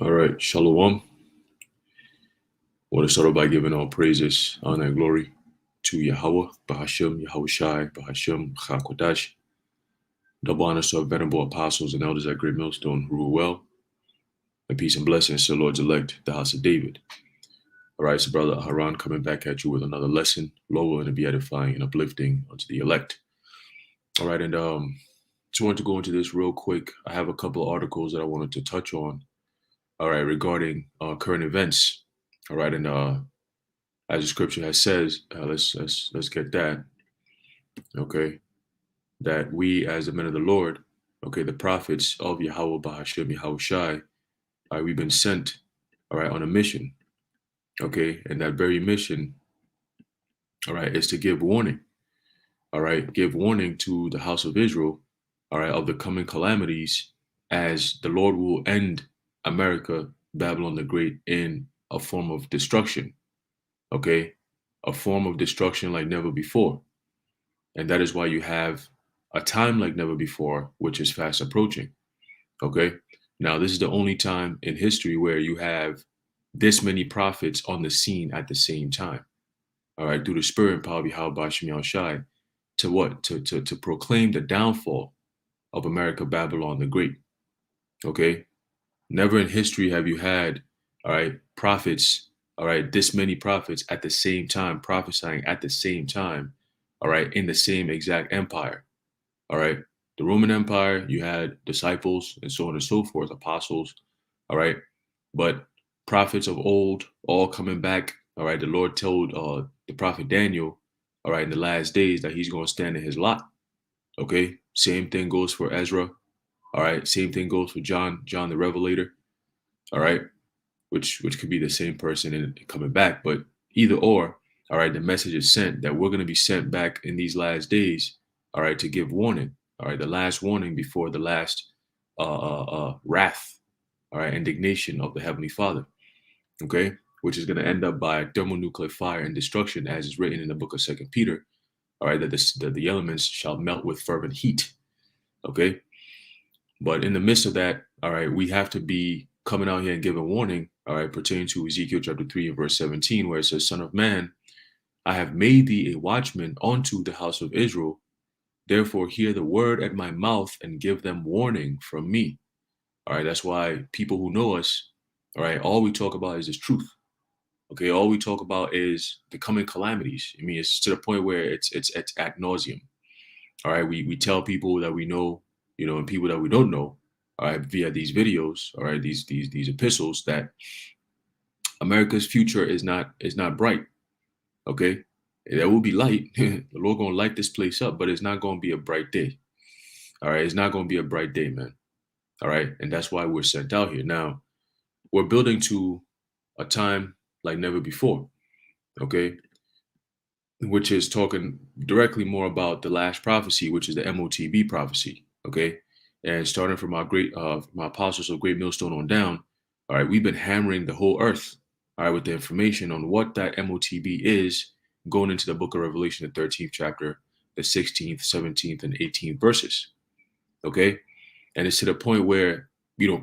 All right, Shalom. I want to start off by giving all praises, honor, and glory to Yahweh, Bahashem, Yahushai, Bahashem, Chakodash. Double honors to our venerable apostles and elders at Great Millstone who rule well, and peace and blessings to the Lord's elect, the house of David. All right, so Brother Haran coming back at you with another lesson, lower and to be edifying and uplifting unto the elect. All right, and just wanted to go into this real quick. I have a couple of articles that I wanted to touch on. All right, regarding current events. All right, and as the scripture has says, let's get that. Okay, that we as the men of the Lord, okay, the prophets of Yahweh Bahashem Yahushai, all right, we've been sent, all right, on a mission. Okay, and that very mission, all right, is to give warning. All right, give warning to the house of Israel, all right, of the coming calamities, as the Lord will end America, Babylon the Great, in a form of destruction. Okay, a form of destruction like never before. And that is why you have a time like never before, which is fast approaching. Okay. Now, this is the only time in history where you have this many prophets on the scene at the same time. All right. Through the spirit and power of Yahweh Bashim Shai to what? To proclaim the downfall of America, Babylon the Great. Okay. Never in history have you had, all right, prophets, all right, this many prophets at the same time, prophesying at the same time, all right, in the same exact empire. All right. The Roman Empire, you had disciples and so on and so forth, apostles. All right. But prophets of old all coming back. All right. The Lord told the prophet Daniel, all right, in the last days that he's going to stand in his lot. Okay. Same thing goes for Ezra. All right. Same thing goes for John the Revelator. All right. Which could be the same person and coming back. But either or, all right, the message is sent that we're going to be sent back in these last days, all right, to give warning. All right, the last warning before the last wrath, all right, indignation of the Heavenly Father, okay, which is going to end up by thermonuclear fire and destruction, as is written in the book of Second Peter, all right, that the elements shall melt with fervent heat, okay. But in the midst of that, all right, we have to be coming out here and giving warning, all right, pertaining to Ezekiel chapter 3 and verse 17, where it says, Son of man, I have made thee a watchman unto the house of Israel. Therefore, hear the word at my mouth and give them warning from me. All right, that's why people who know us, all right, all we talk about is this truth. Okay, all we talk about is the coming calamities. I mean, it's to the point where it's ad nauseum. All right, we tell people that we know, and people that we don't know, all right, via these videos, all right, these epistles, that America's future is not bright. Okay, there will be light. The Lord gonna light this place up, but it's not gonna be a bright day. All right, it's not gonna be a bright day, man. All right, and that's why we're sent out here. Now, we're building to a time like never before. Okay, which is talking directly more about the last prophecy, which is the MOTB prophecy. Okay, and starting from our my apostles of Great Millstone on down. All right, we've been hammering the whole earth, all right, with the information on what that MOTB is, going into the book of Revelation, the 13th chapter, the 16th, 17th, and 18th verses. Okay, and it's to the point where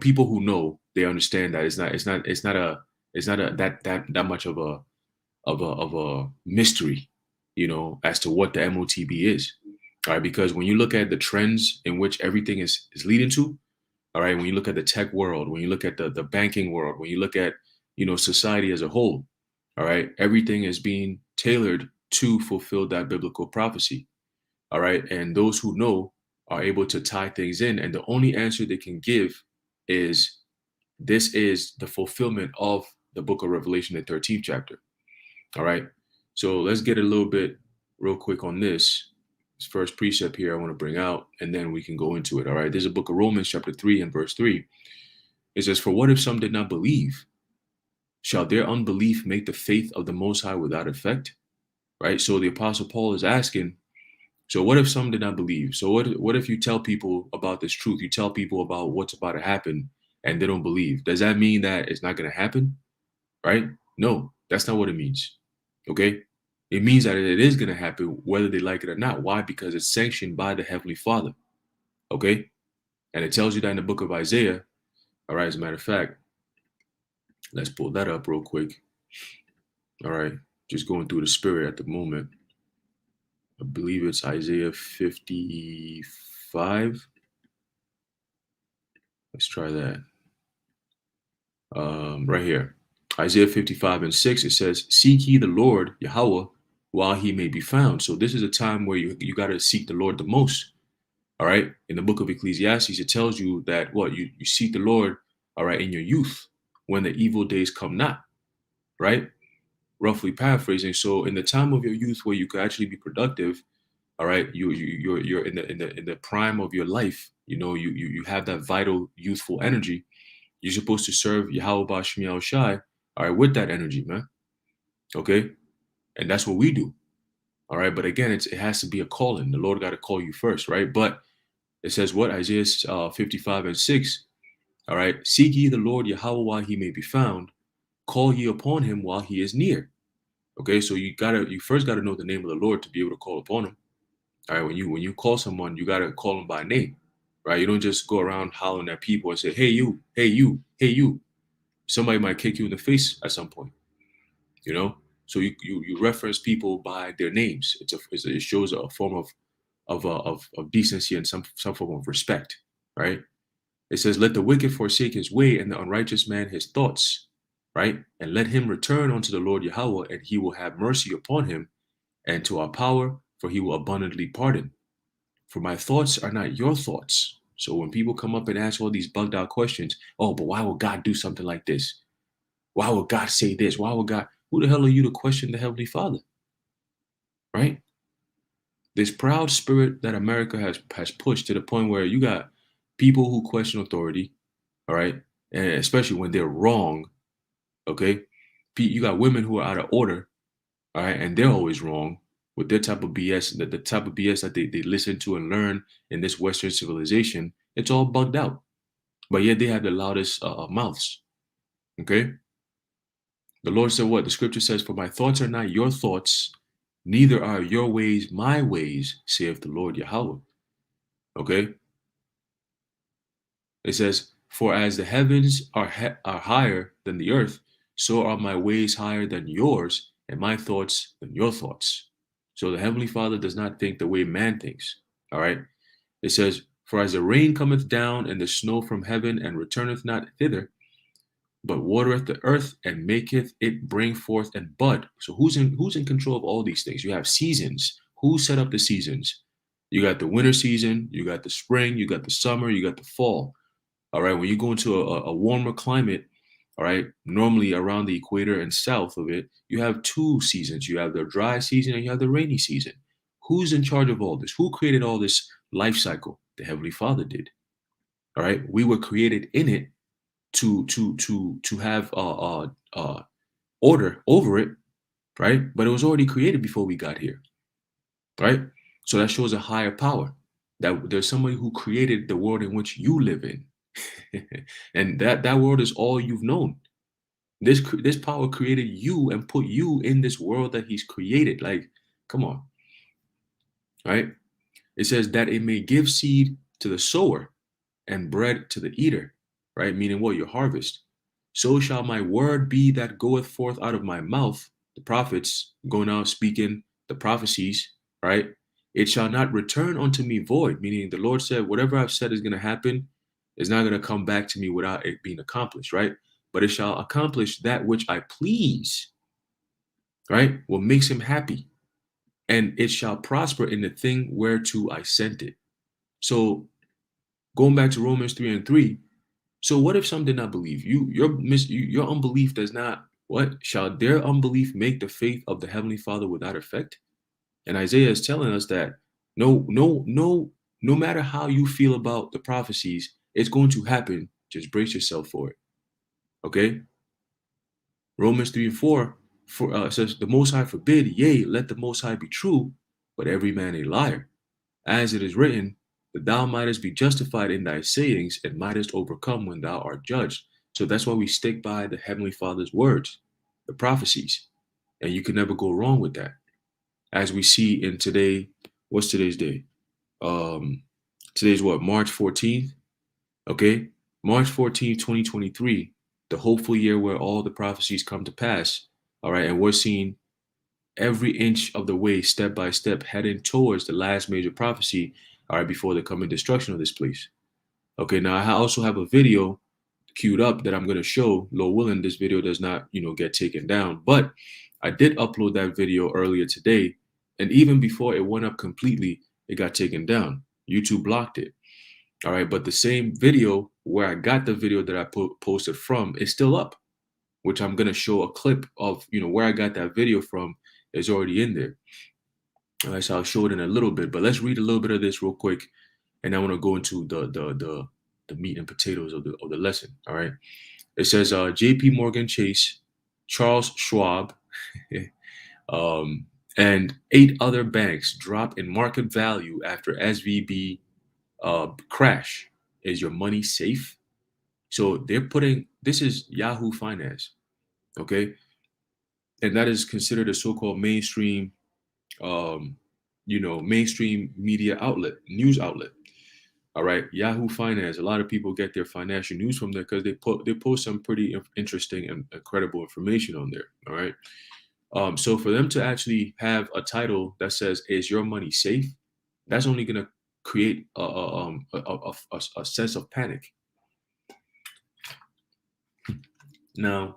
people who know, they understand that it's not that much of a mystery, as to what the MOTB is. All right, because when you look at the trends in which everything is leading to, all right, when you look at the tech world, when you look at the banking world, when you look at society as a whole, all right, everything is being tailored to fulfill that biblical prophecy. All right, and those who know are able to tie things in, and the only answer they can give is this is the fulfillment of the book of Revelation, the 13th chapter. All right, so let's get a little bit real quick on this first precept here I want to bring out, and then we can go into it. All right, there's a book of Romans chapter 3 and verse 3. It says, for what if some did not believe? Shall their unbelief make the faith of the Most High without effect? Right, so the Apostle Paul is asking, so what if some did not believe? So what if you tell people about this truth, you tell people about what's about to happen, and they don't believe? Does that mean that it's not going to happen? Right? No, that's not what it means. Okay, it means that it is going to happen whether they like it or not. Why? Because it's sanctioned by the Heavenly Father. Okay, and it tells you that in the book of Isaiah. All right, as a matter of fact, Let's pull that up real quick. All right. Just going through the spirit at the moment. I believe it's Isaiah 55. Let's try that. Right here. Isaiah 55 and 6, it says, Seek ye the Lord, Yahweh, while he may be found. So this is a time where you got to seek the Lord the most. All right. In the book of Ecclesiastes, it tells you that what you seek the Lord, all right, in your youth, when the evil days come not, right? Roughly paraphrasing. So in the time of your youth where you could actually be productive, all right, you're in the prime of your life, you have that vital youthful energy. You're supposed to serve Yahweh Bashim Yahweh Shai, all right, with that energy, man. Okay. And that's what we do. All right. But again, it has to be a calling. The Lord got to call you first, right? But it says what? Isaiah 55 and 6. All right. Seek ye the Lord Yahweh while he may be found. Call ye upon him while he is near. Okay. So you first gotta know the name of the Lord to be able to call upon him. All right. When you call someone, you gotta call them by name. Right. You don't just go around hollering at people and say, hey you, hey you, hey you. Somebody might kick you in the face at some point. So you reference people by their names. It shows a form of decency and some form of respect, right? It says, let the wicked forsake his way and the unrighteous man his thoughts, right? And let him return unto the Lord Yahweh, and he will have mercy upon him, and to our power, for he will abundantly pardon. For my thoughts are not your thoughts. So when people come up and ask all these bugged out questions, oh, but why would God do something like this? Why would God say this? Why would God? Who the hell are you to question the Heavenly Father? Right? This proud spirit that America has pushed to the point where you got people who question authority, all right, and especially when they're wrong. Okay, you got women who are out of order, all right, and they're always wrong with their type of BS. The type of BS that they listen to and learn in this Western civilization, it's all bugged out. But yet they have the loudest mouths. Okay, the Lord said, "What the Scripture says: For my thoughts are not your thoughts, neither are your ways my ways, saith the Lord Yahweh." Okay, it says, "For as the heavens are higher than the earth, so are my ways higher than yours, and my thoughts than your thoughts." So the Heavenly Father does not think the way man thinks. All right. It says, "For as the rain cometh down and the snow from heaven and returneth not thither, but watereth the earth and maketh it bring forth and bud." So who's in control of all these things? You have seasons. Who set up the seasons? You got the winter season, you got the spring, you got the summer, you got the fall. All right. When you go into a warmer climate, all right, normally around the equator and south of it, you have two seasons. You have the dry season and you have the rainy season. Who's in charge of all this? Who created all this life cycle? The Heavenly Father did. All right. We were created in it to have order over it, right? But it was already created before we got here, right? So that shows a higher power, that there's somebody who created the world in which you live in. And that world is all you've known. This power created you and put you in this world that he's created. Like, come on, right? It says that it may give seed to the sower and bread to the eater, right? Meaning what? Your harvest. So shall my word be that goeth forth out of my mouth, the prophets going out speaking the prophecies, right? It shall not return unto me void, meaning the Lord said, whatever I've said is going to happen is not going to come back to me without it being accomplished, right? But it shall accomplish that which I please, right? What makes him happy. And it shall prosper in the thing whereto I sent it. So going back to Romans 3 and 3, so what if some did not believe? Your unbelief does not, what? Shall their unbelief make the faith of the Heavenly Father without effect? And Isaiah is telling us that no matter how you feel about the prophecies, it's going to happen. Just brace yourself for it. Okay? Romans 3 and 4 says, the Most High forbid, yea, let the Most High be true, but every man a liar. As it is written, that thou mightest be justified in thy sayings and mightest overcome when thou art judged. So that's why we stick by the Heavenly Father's words, the prophecies. And you can never go wrong with that. As we see in today, what's today's day? Today's what? March 14th. Okay. March 14th, 2023. the hopeful year where all the prophecies come to pass. All right, and we're seeing every inch of the way, step by step, heading towards the last major prophecy. All right, before the coming destruction of this place. Okay, now I also have a video queued up that I'm going to show. Lord willing, this video does not, get taken down. But I did upload that video earlier today, and even before it went up completely, it got taken down. YouTube blocked it. All right, but the same video where I got the video that I posted from is still up, which I'm going to show a clip of, where I got that video from is already in there. All right, so I'll show it in a little bit, but let's read a little bit of this real quick, and I want to go into the meat and potatoes of the lesson. All right, it says J.P. Morgan Chase, Charles Schwab, and 8 other banks drop in market value after SVB crash. Is your money safe? So they're putting, this is Yahoo Finance, okay, and that is considered a so-called mainstream, mainstream media outlet, news outlet. All right, Yahoo Finance. A lot of people get their financial news from there because they post some pretty interesting and credible information on there. All right, so for them to actually have a title that says "Is your money safe?" that's only going to create a sense of panic. Now,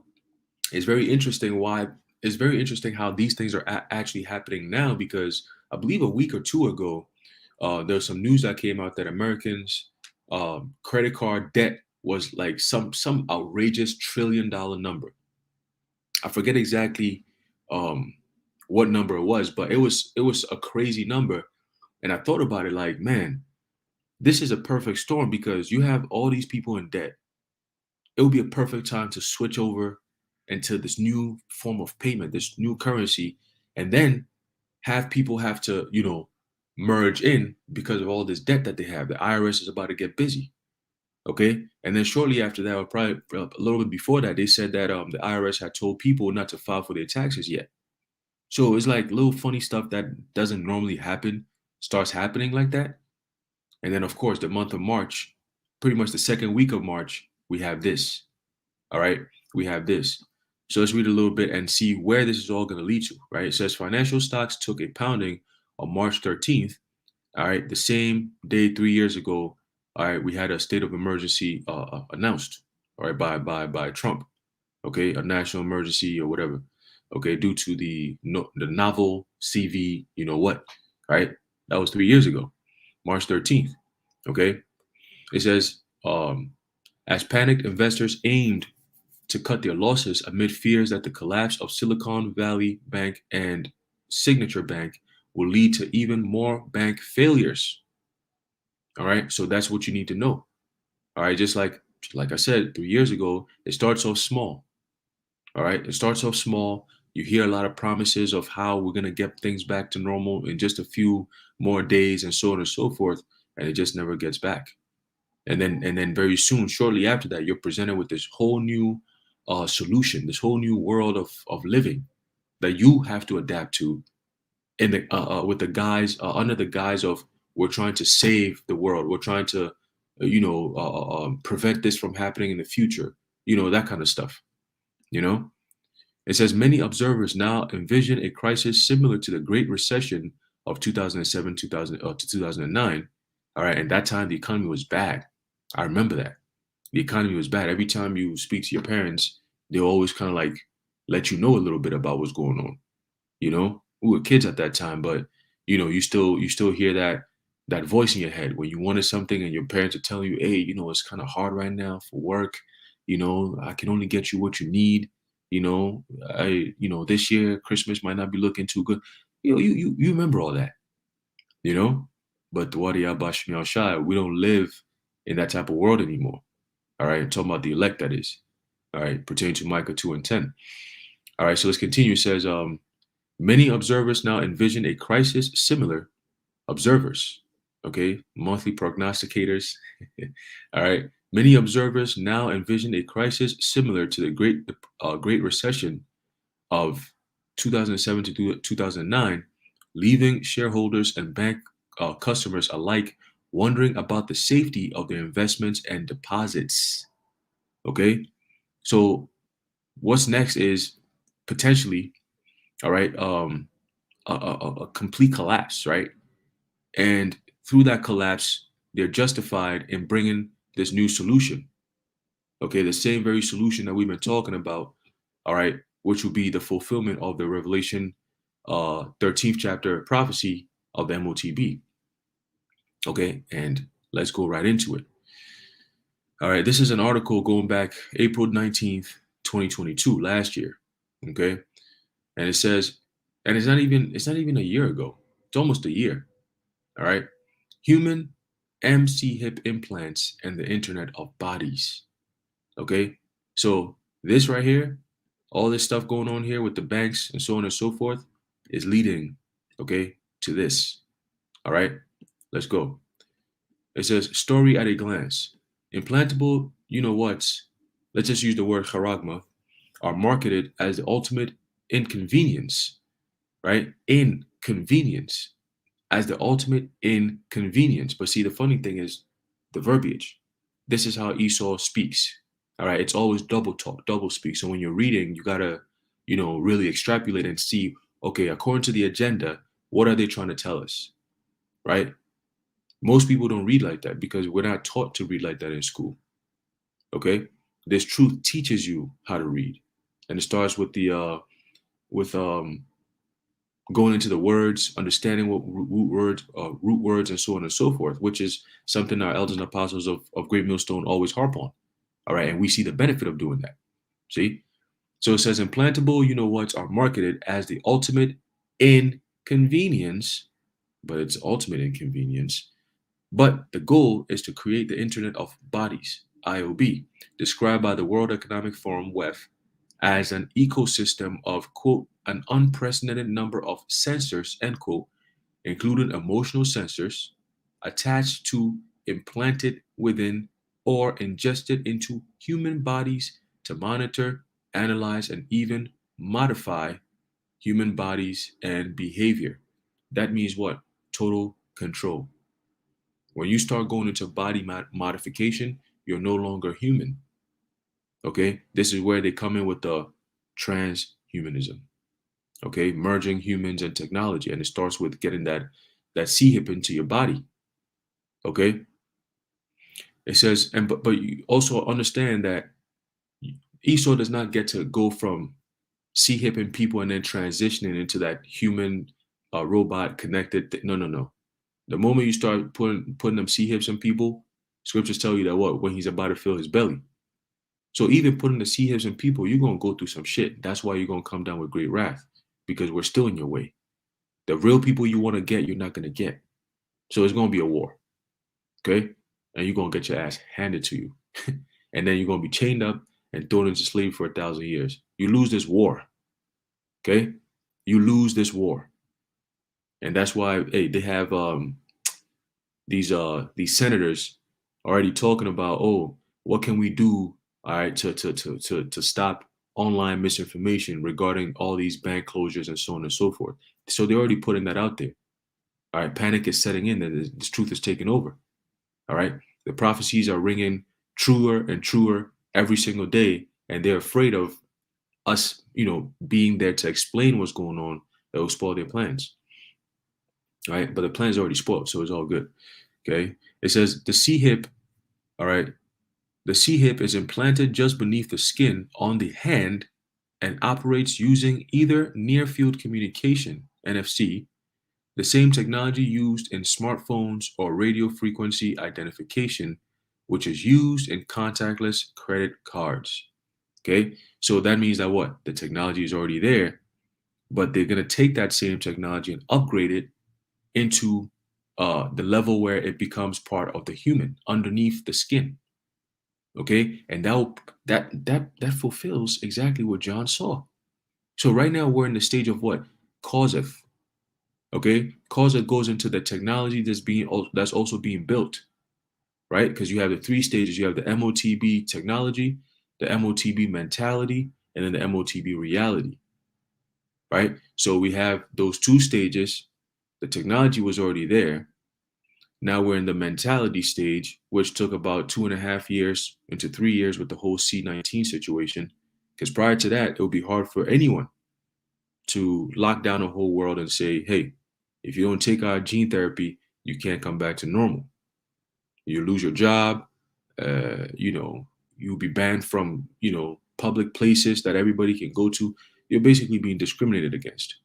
it's very interesting why. It's very interesting how these things are actually happening now, because I believe a week or two ago, there's some news that came out that Americans' credit card debt was like some outrageous $1 trillion number. I forget exactly um, what number it was, but it was a crazy number. And I thought about it like, man, this is a perfect storm because you have all these people in debt. It would be a perfect time to switch over into this new form of payment, this new currency, and then have people have to, merge in because of all this debt that they have. The IRS is about to get busy. Okay. And then shortly after that, or probably a little bit before that, they said that the IRS had told people not to file for their taxes yet. So it's like little funny stuff that doesn't normally happen starts happening like that. And then, of course, the month of March, pretty much the second week of March, we have this. All right. We have this. So let's read a little bit and see where this is all going to lead to. Right. It says financial stocks took a pounding on March 13th. All right. The same day 3 years ago, all right, we had a state of emergency announced, all right, by Trump. Okay, a national emergency or whatever. Okay, due to the novel CV, you know what, right? That was 3 years ago, March 13th. Okay, it says as panicked investors aimed to cut their losses amid fears that the collapse of Silicon Valley Bank and Signature Bank will lead to even more bank failures. All right, so that's what you need to know. All right, just like I said 3 years ago, it starts off small. All right, it starts off small. You hear a lot of promises of how we're gonna get things back to normal in just a few more days, and so on and so forth, and it just never gets back. And then very soon, shortly after that, you're presented with this whole new solution, this whole new world of living that you have to adapt to in the with the guise under the guise of we're trying to save the world, we're trying to prevent this from happening in the future, that kind of stuff. you know it says many observers now envision a crisis similar to the Great Recession of 2007 2000 to 2009. All right, and that time the economy was bad. I remember that. The economy was bad. Every time you speak to your parents, they always kind of like let you know a little bit about what's going on. We were kids at that time, but you still hear that voice in your head when you wanted something and your parents are telling you, hey, it's kind of hard right now for work. I can only get you what you need. This year Christmas might not be looking too good. You remember all that. you know but Shai, we don't live in that type of world anymore. All right, I'm talking about the elect, that is. All right, pertaining to Micah 2 and 10. All right, so let's continue. It says, many observers now envision a crisis similar. Observers, okay, monthly prognosticators. All right, many observers now envision a crisis similar to the Great Recession of 2007 to 2009, leaving shareholders and bank customers alike wondering about the safety of their investments and deposits. Okay, So what's next is potentially, all right, a complete collapse, right? And through that collapse, they're justified in bringing this new solution. Okay, the same very solution that we've been talking about, all right, which will be the fulfillment of the Revelation 13th chapter prophecy of the MOTB. Okay, and let's go right into it. All right, this is an article going back April 19th, 2022, last year. Okay, and it says, and it's not even a year ago. It's almost a year. All right, human MC hip implants and the Internet of Bodies. Okay, so this right here, all this stuff going on here with the banks and so on and so forth, is leading, okay, to this. All right, let's go. It says story at a glance. Implantable, you know what's, let's just use the word charagma, are marketed as the ultimate inconvenience, right? Inconvenience, as the ultimate inconvenience. But see, the funny thing is the verbiage. This is how Esau speaks. All right, it's always double talk, double speak. So when you're reading, you gotta, really extrapolate and see, okay, according to the agenda, what are they trying to tell us, right? Most people don't read like that because we're not taught to read like that in school. Okay, this truth teaches you how to read, and it starts with the with going into the words, understanding what root words, and so on and so forth, which is something our elders and apostles of Great Millstone always harp on. All right, and we see the benefit of doing that. See, so it says implantable, you know what's, are marketed as the ultimate inconvenience, but it's ultimate inconvenience. But the goal is to create the Internet of Bodies, IOB, described by the World Economic Forum, WEF, as an ecosystem of, quote, an unprecedented number of sensors, end quote, including emotional sensors, attached to, implanted within, or ingested into human bodies to monitor, analyze, and even modify human bodies and behavior. That means what? Total control. When you start going into body modification, you're no longer human. Okay, this is where they come in with the transhumanism. Okay, merging humans and technology, and it starts with getting that C hip into your body. Okay, it says, and but you also understand that Esau does not get to go from C hipping people and then transitioning into that human robot connected. No, no, no. The moment you start putting them C hips on people, scriptures tell you that what, when he's about to fill his belly. So even putting the C hips in people, you're gonna go through some shit. That's why you're gonna come down with great wrath, because we're still in your way. The real people you want to get, you're not gonna get. So it's gonna be a war, okay? And you're gonna get your ass handed to you, and then you're gonna be chained up and thrown into slavery for 1,000 years. You lose this war, okay? You lose this war, and that's why, hey, they have these senators already talking about, oh, what can we do, all right, to stop online misinformation regarding all these bank closures and so on and so forth. So they're already putting that out there. All right, panic is setting in, that this truth is taking over. All right, the prophecies are ringing truer and truer every single day, and they're afraid of us, being there to explain what's going on. That will spoil their plans. All right, but the plan's already spoiled, so it's all good. Okay, it says the C hip. All right, the C hip is implanted just beneath the skin on the hand and operates using either near field communication, NFC, the same technology used in smartphones, or radio frequency identification, which is used in contactless credit cards. Okay, so that means that what? The technology is already there, but they're going to take that same technology and upgrade it into the level where it becomes part of the human underneath the skin. Okay, and that fulfills exactly what John saw. So right now we're in the stage of what? Causeth. Okay, causeth goes into the technology that's also being built, right? Because you have the three stages. You have the MOTB technology, the MOTB mentality, and then the MOTB reality, right? So we have those two stages. The technology was already there. Now we're in the mentality stage, which took about 2.5 years into 3 years with the whole C-19 situation. Because prior to that, it would be hard for anyone to lock down a whole world and say, hey, if you don't take our gene therapy, you can't come back to normal. You lose your job. You'll be banned from, public places that everybody can go to. You're basically being discriminated against.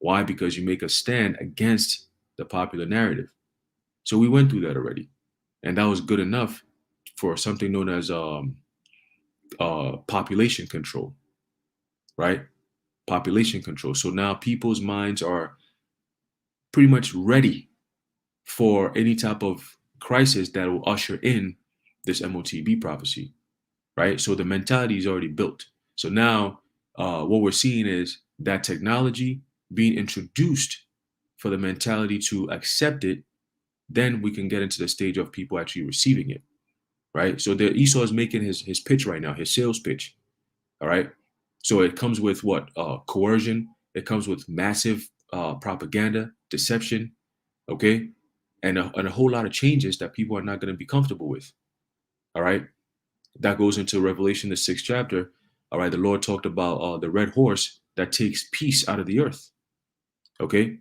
Why? Because you make a stand against the popular narrative. So we went through that already. And that was good enough for something known as population control, right? Population control. So now people's minds are pretty much ready for any type of crisis that will usher in this MOTB prophecy, right? So the mentality is already built. So now what we're seeing is that technology being introduced for the mentality to accept it. Then we can get into the stage of people actually receiving it, right? So the Esau is making his pitch right now, his sales pitch, all right? So it comes with what? Coercion. It comes with massive propaganda, deception, okay? And a whole lot of changes that people are not going to be comfortable with, all right? That goes into Revelation, the 6th chapter, all right? The Lord talked about the red horse that takes peace out of the earth, okay?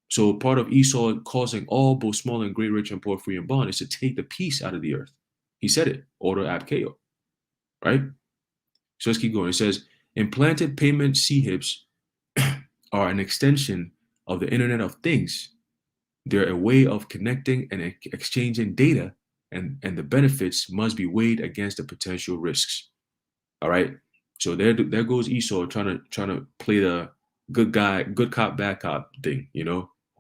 So part of Esau causing all, both small and great, rich and poor, free and bond, is to take the peace out of the earth. He said it, order ab chao, right? So let's keep going. It says, implanted payment CHIPs are an extension of the Internet of Things. They're a way of connecting and exchanging data, and the benefits must be weighed against the potential risks. All right. So there goes Esau trying to play the good guy, good cop, bad cop thing.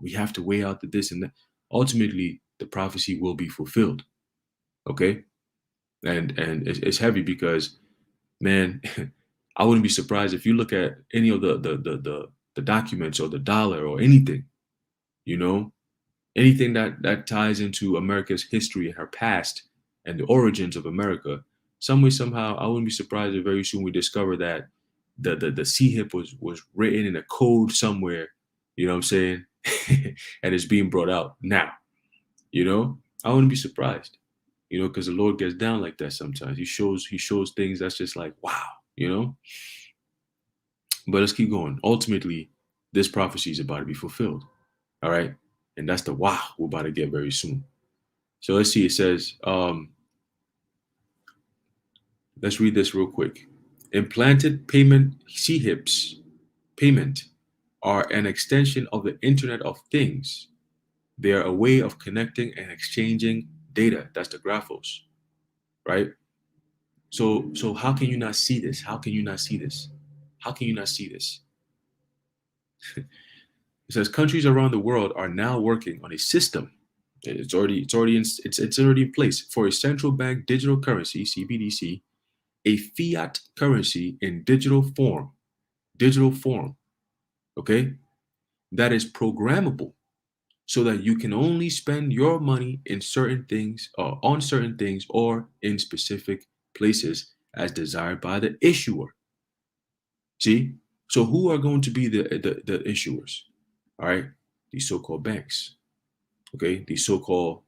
We have to weigh out the this and that. Ultimately, the prophecy will be fulfilled. Okay. And it's heavy because, man, I wouldn't be surprised if you look at any of the documents or the dollar or anything, anything that ties into America's history and her past and the origins of America. Some way, somehow, I wouldn't be surprised if very soon we discover that the CHIP was written in a code somewhere, you know what I'm saying? And it's being brought out now, I wouldn't be surprised, because the Lord gets down like that sometimes. He shows things that's just like, wow. But let's keep going. Ultimately, this prophecy is about to be fulfilled. All right. And that's the wow we're about to get very soon. So let's see. It says, let's read this real quick. Implanted payment CHIPs payment are an extension of the Internet of Things. They are a way of connecting and exchanging data. That's the graphos, right? So how can you not see this? How can you not see this? How can you not see this? It says countries around the world are now working on a system. It's already in place for a central bank digital currency (CBDC), a fiat currency in digital form, okay, that is programmable, so that you can only spend your money in certain things or on certain things or in specific places as desired by the issuer. See, so who are going to be the issuers? All right, these so-called banks. Okay, these so-called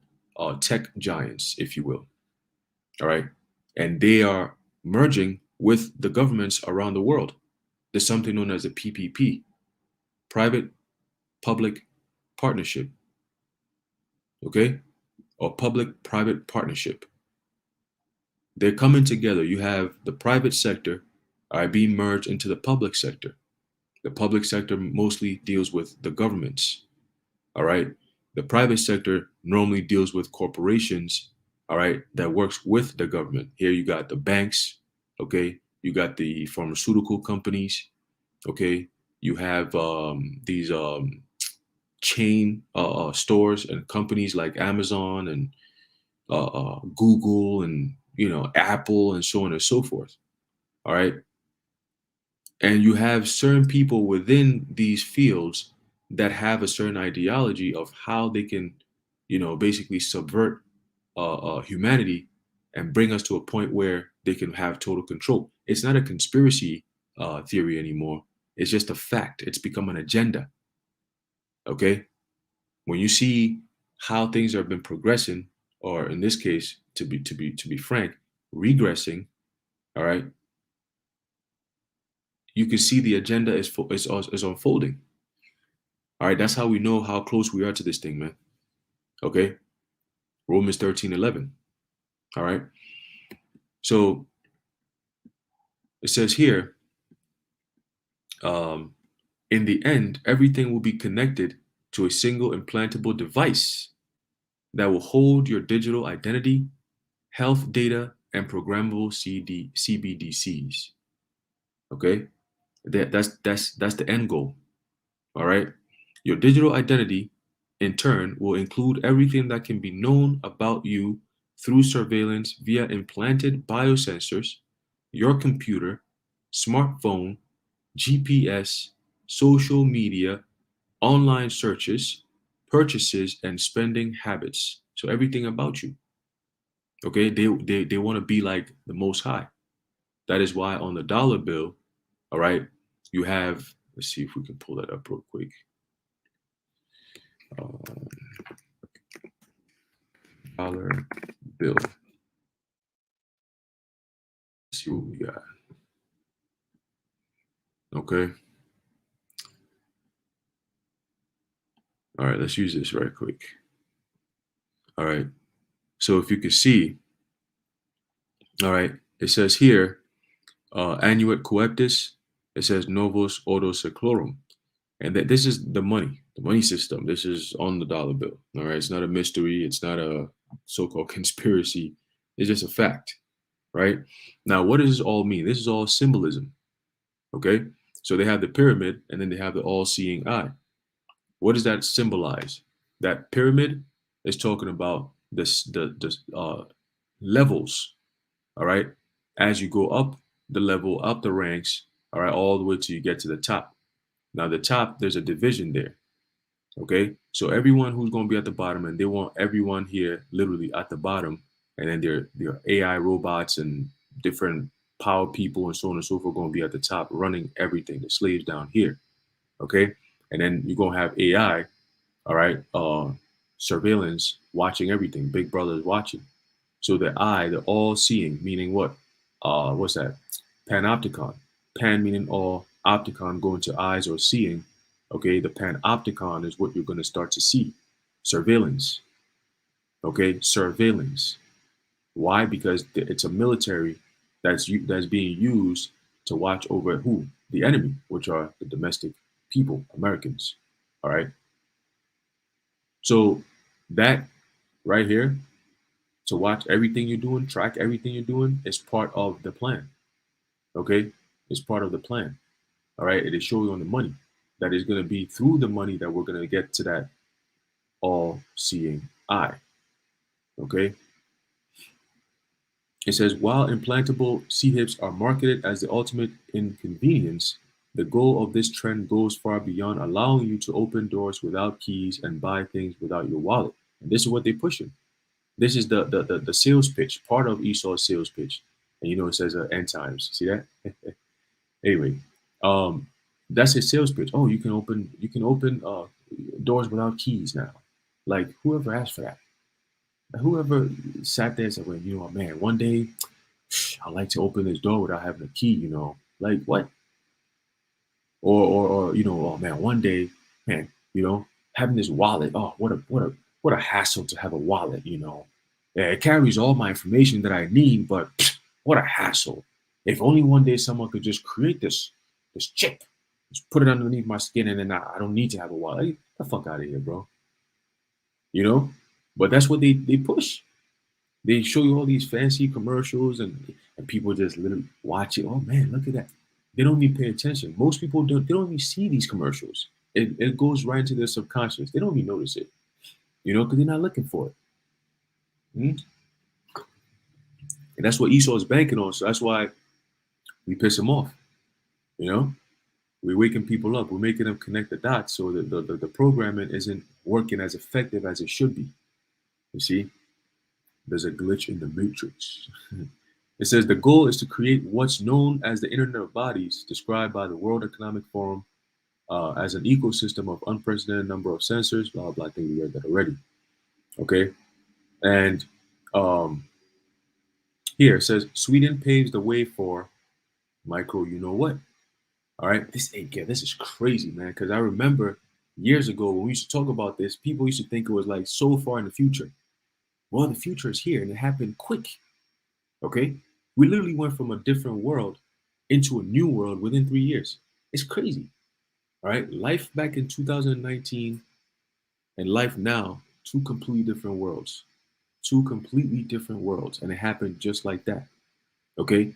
tech giants, if you will. All right, and they are merging with the governments around the world. There's something known as a PPP, private-public partnership. Okay, or public-private partnership. They're coming together. You have the private sector being merged into the public sector. The public sector mostly deals with the governments. All right. The private sector normally deals with corporations, all right, that works with the government. Here you got the banks, okay. You got the pharmaceutical companies, okay. You have these chain stores and companies like Amazon and Google and Apple and so on and so forth. All right. And you have certain people within these fields that have a certain ideology of how they can, basically subvert humanity and bring us to a point where they can have total control. It's not a conspiracy theory anymore. It's just a fact. It's become an agenda. Okay. When you see how things have been progressing, or in this case, to be frank, regressing. All right, you can see the agenda is unfolding. All right, that's how we know how close we are to this thing, man. Okay, Romans 13:11. All right, so it says here, um, in the end, everything will be connected to a single implantable device that will hold your digital identity, health data, and programmable CBDCs. Okay, that's the end goal. All right, your digital identity, in turn, will include everything that can be known about you through surveillance via implanted biosensors, your computer, smartphone, GPS, social media, online searches, purchases, and spending habits. So everything about you. Okay, they want to be like the Most High. That is why on the dollar bill, all right, you have. Let's see if we can pull that up real quick. Um, dollar bill. Let's see what we got. Okay. All right, let's use this right quick. All right. So if you can see, all right, it says here, annuit coeptis, it says novus ordo seclorum. And that this is the money system. This is on the dollar bill. All right. It's not a mystery. It's not a so-called conspiracy. It's just a fact. Right. Now, what does this all mean? This is all symbolism. Okay. So they have the pyramid and then they have the all-seeing eye. What does that symbolize? That pyramid is talking about the levels. All right. As you go up the level, up the ranks, all right, all the way till you get to the top. Now, the top, there's a division there. Okay. So everyone who's going to be at the bottom, and they want everyone here literally at the bottom, and then their AI robots and different power people and so on and so forth going to be at the top running everything. The slaves down here. Okay. And then you're going to have AI, all right, surveillance watching everything. Big brother is watching. So the eye, the all seeing, meaning what? What's that? Panopticon. Pan meaning all, opticon going to eyes or seeing. Okay, the panopticon is what you're going to start to see. Surveillance. Okay, surveillance. Why? Because it's a military that's being used to watch over who? The enemy, which are the domestic people, Americans. All right. So that right here, to watch everything you're doing, track everything you're doing, is part of the plan. Okay, it's part of the plan. All right, it is showing on the money that is going to be through the money that we're going to get to that all-seeing eye. Okay, it says while implantable C-hips are marketed as the ultimate inconvenience, the goal of this trend goes far beyond allowing you to open doors without keys and buy things without your wallet. And this is what they're pushing. This is the sales pitch, part of Esau's sales pitch. And you know it says end times. See that? Anyway, um, that's his sales pitch. Oh, you can open doors without keys now. Like whoever asked for that? Whoever sat there and said, "Well, you know, man, one day I like to open this door without having a key." You know, like what? Or you know, oh man, one day, man, you know, having this wallet. Oh, what a hassle to have a wallet. You know, yeah, it carries all my information that I need, but what a hassle. If only one day someone could just create this chip, just put it underneath my skin, and then I don't need to have a wallet. Get the fuck out of here, bro. You know, but that's what they push. They show you all these fancy commercials, and people just literally watch it. Oh man, look at that. They don't even pay attention. Most people don't. They don't even see these commercials. It goes right into their subconscious. They don't even notice it. You know, because they're not looking for it. Mhm. And that's what Esau is banking on. So that's why we piss them off. You know, we're waking people up. We're making them connect the dots so that the programming isn't working as effective as it should be. You see, there's a glitch in the matrix. It says the goal is to create what's known as the Internet of Bodies, described by the World Economic Forum as an ecosystem of unprecedented number of sensors. Blah blah. I think we read that already. Okay. And here it says Sweden paves the way for micro, you know what? All right. This is crazy, man. Because I remember years ago when we used to talk about this, people used to think it was like so far in the future. Well, the future is here and it happened quick. Okay. We literally went from a different world into a new world within 3 years. It's crazy. All right. Life back in 2019 and life now, two completely different worlds. Two completely different worlds. And it happened just like that. Okay.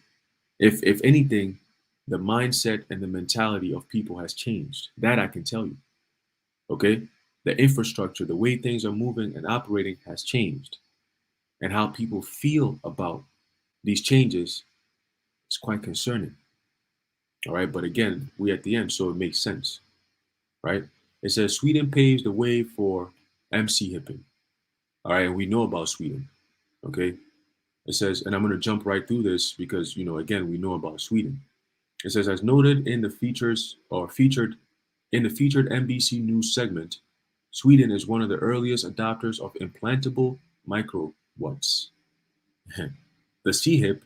If anything, the mindset and the mentality of people has changed. That I can tell you. Okay. The infrastructure, the way things are moving and operating has changed. And how people feel about these changes is quite concerning. All right. But again, we at the end, so it makes sense. Right. It says Sweden paves the way for MC hipping. All right. And we know about Sweden. Okay. It says, and I'm going to jump right through this because, again, we know about Sweden. It says, as noted in the featured in the featured NBC News segment, Sweden is one of the earliest adopters of implantable microwads. The C-hip,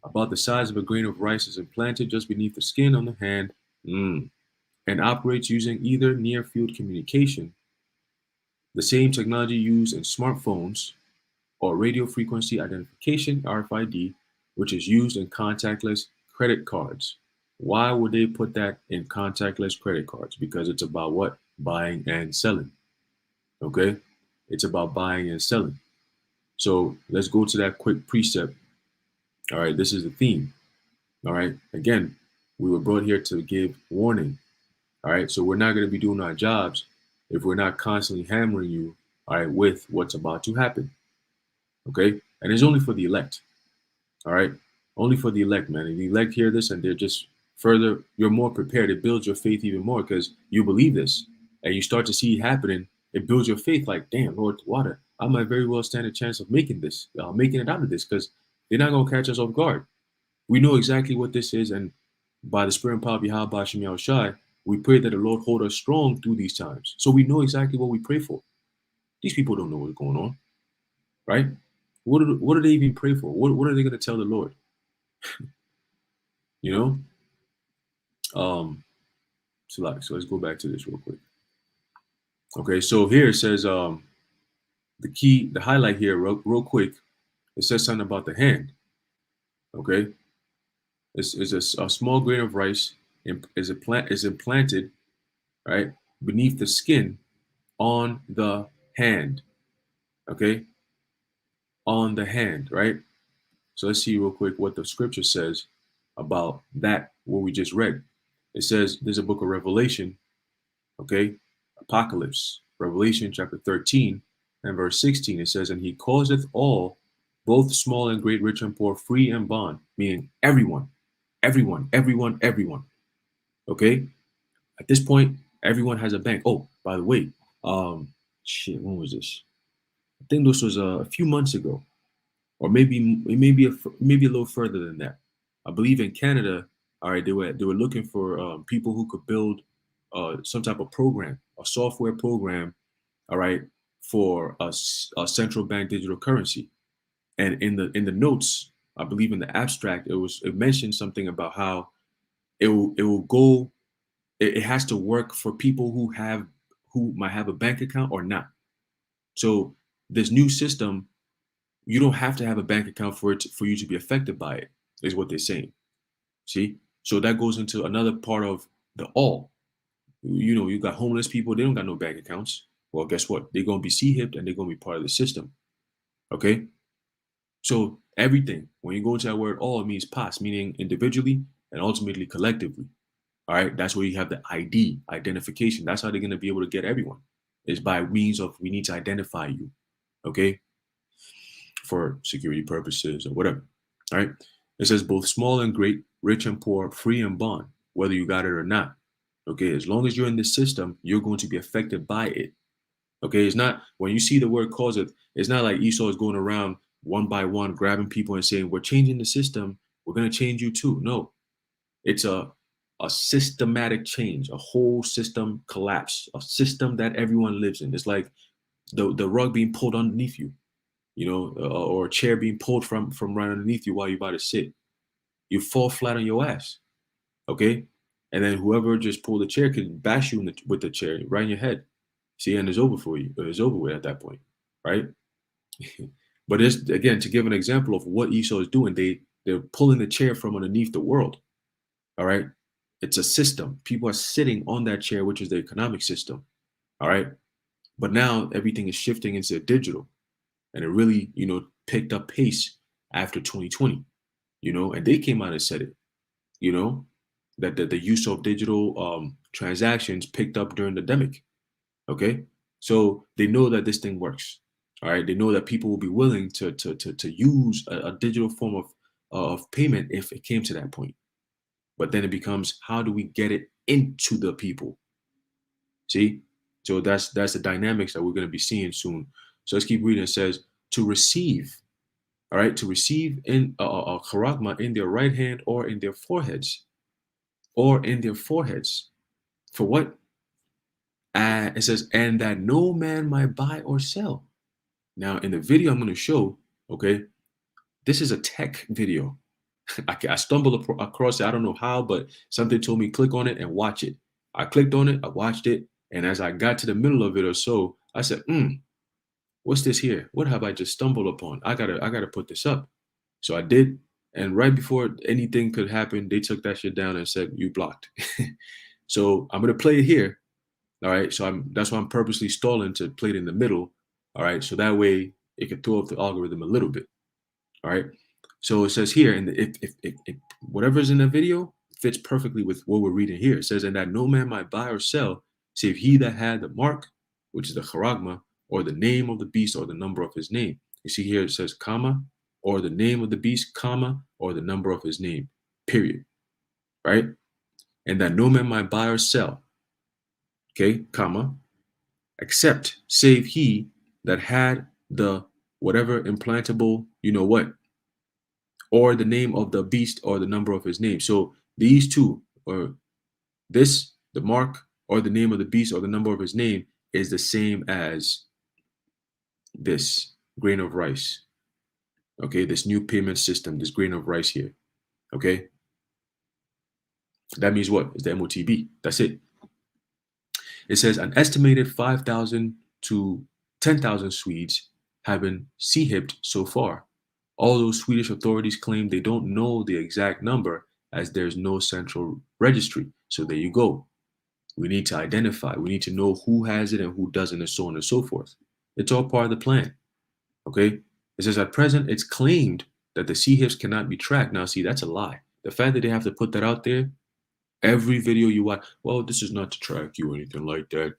about the size of a grain of rice, is implanted just beneath the skin on the hand and operates using either near-field communication, the same technology used in smartphones, or radio frequency identification (RFID), which is used in contactless credit cards. Why would they put that in contactless credit cards? Because it's about what? Buying and selling. Okay? It's about buying and selling. So let's go to that quick precept. All right, this is the theme. All right, again, we were brought here to give warning. All right, so we're not going to be doing our jobs if we're not constantly hammering you, all right, with what's about to happen. Okay, and it's only for the elect. All right. Only for the elect, man. If the elect hear this and they're just further, you're more prepared. It builds your faith even more because you believe this and you start to see it happening. It builds your faith like, damn, Lord, water. I might very well stand a chance of making this, making it out of this because they're not going to catch us off guard. We know exactly what this is. And by the Spirit and power of Yahweh Shem Yahushai, we pray that the Lord hold us strong through these times. So we know exactly what we pray for. These people don't know what's going on, right? What do they even pray for? What are they going to tell the Lord? You know? So let's go back to this real quick. Okay, so here it says the highlight here, real quick. It says something about the hand. Okay, it's a small grain of rice is implanted right beneath the skin on the hand. Okay, on the hand, right? So let's see real quick what the scripture says about that. What we just read. It says there's a book of Revelation. Okay, Apocalypse, Revelation chapter 13 and verse 16. It says, and he causeth all, both small and great, rich and poor, free and bond, meaning everyone, everyone, everyone, everyone. Okay, at this point, everyone has a bank. Oh, by the way, shit, when was this? I think this was a few months ago, or maybe a little further than that. I believe in Canada, all right, they were looking for people who could build some type of program, a software program, all right, for a central bank digital currency. And in the notes, I believe in the abstract, it mentioned something about how it will go. It has to work for people who might have a bank account or not. So this new system, you don't have to have a bank account for you to be affected by it, is what they're saying. See? So that goes into another part of the all. You got homeless people, they don't got no bank accounts. Well, guess what? They're gonna be C-hipped and they're gonna be part of the system. Okay? So everything, when you go into that word all, it means pas, meaning individually and ultimately collectively. All right, that's where you have the ID, identification. That's how they're gonna be able to get everyone. Is by means of we need to identify you. Okay, for security purposes or whatever. All right. It says both small and great, rich and poor, free and bond, whether you got it or not. Okay. As long as you're in this system, you're going to be affected by it. Okay. It's not when you see the word cause it, it's not like Esau is going around one by one grabbing people and saying, we're changing the system. We're going to change you too. No, it's a systematic change, a whole system collapse, a system that everyone lives in. It's like the rug being pulled underneath you, or a chair being pulled from right underneath you while you're about to sit. You fall flat on your ass, okay? And then whoever just pulled the chair could bash you with the chair right in your head. See, and it's over for you. It's over with at that point, right? But it's, again, to give an example of what Esau is doing, they're pulling the chair from underneath the world. All right. It's a system. People are sitting on that chair, which is the economic system. All right. But now everything is shifting into digital. And it really, picked up pace after 2020, and they came out and said it, you know, that the use of digital transactions picked up during the pandemic. Okay. So they know that this thing works. All right. They know that people will be willing to use a digital form of payment if it came to that point. But then it becomes, how do we get it into the people? See? So that's the dynamics that we're going to be seeing soon. So let's keep reading. It says, to receive, all right, to receive in a charagma in their right hand or in their foreheads, For what? It says, and that no man might buy or sell. Now, in the video I'm going to show, okay, this is a tech video. I stumbled across it. I don't know how, but something told me click on it and watch it. I clicked on it, I watched it, and as I got to the middle of it or so, I said, what's this here? What have I just stumbled upon? I gotta put this up. So I did, and right before anything could happen, they took that shit down and said, you blocked. So I'm gonna play it here. All right. So that's why I'm purposely stalling to play it in the middle. All right. So that way it can throw off the algorithm a little bit. All right. So it says here, and if whatever's in the video fits perfectly with what we're reading here. It says, and that no man might buy or sell, save he that had the mark, which is the charagma, or the name of the beast, or the number of his name. You see here it says, comma, or the name of the beast, comma, or the number of his name, period. Right? And that no man might buy or sell, okay, comma, except save he that had the whatever implantable, what, or the name of the beast or the number of his name. So these two, or this, the mark, or the name of the beast or the number of his name, is the same as this grain of rice. Okay, this new payment system, this grain of rice here. Okay, that means what? It's the MOTB. That's it. It says an estimated 5,000 to 10,000 Swedes have been sea-hipped so far. Although Swedish authorities claim they don't know the exact number as there's no central registry. So there you go. We need to identify. We need to know who has it and who doesn't, and so on and so forth. It's all part of the plan. Okay? It says at present, it's claimed that the sea-hips cannot be tracked. Now, see, that's a lie. The fact that they have to put that out there, every video you watch, well, this is not to track you or anything like that.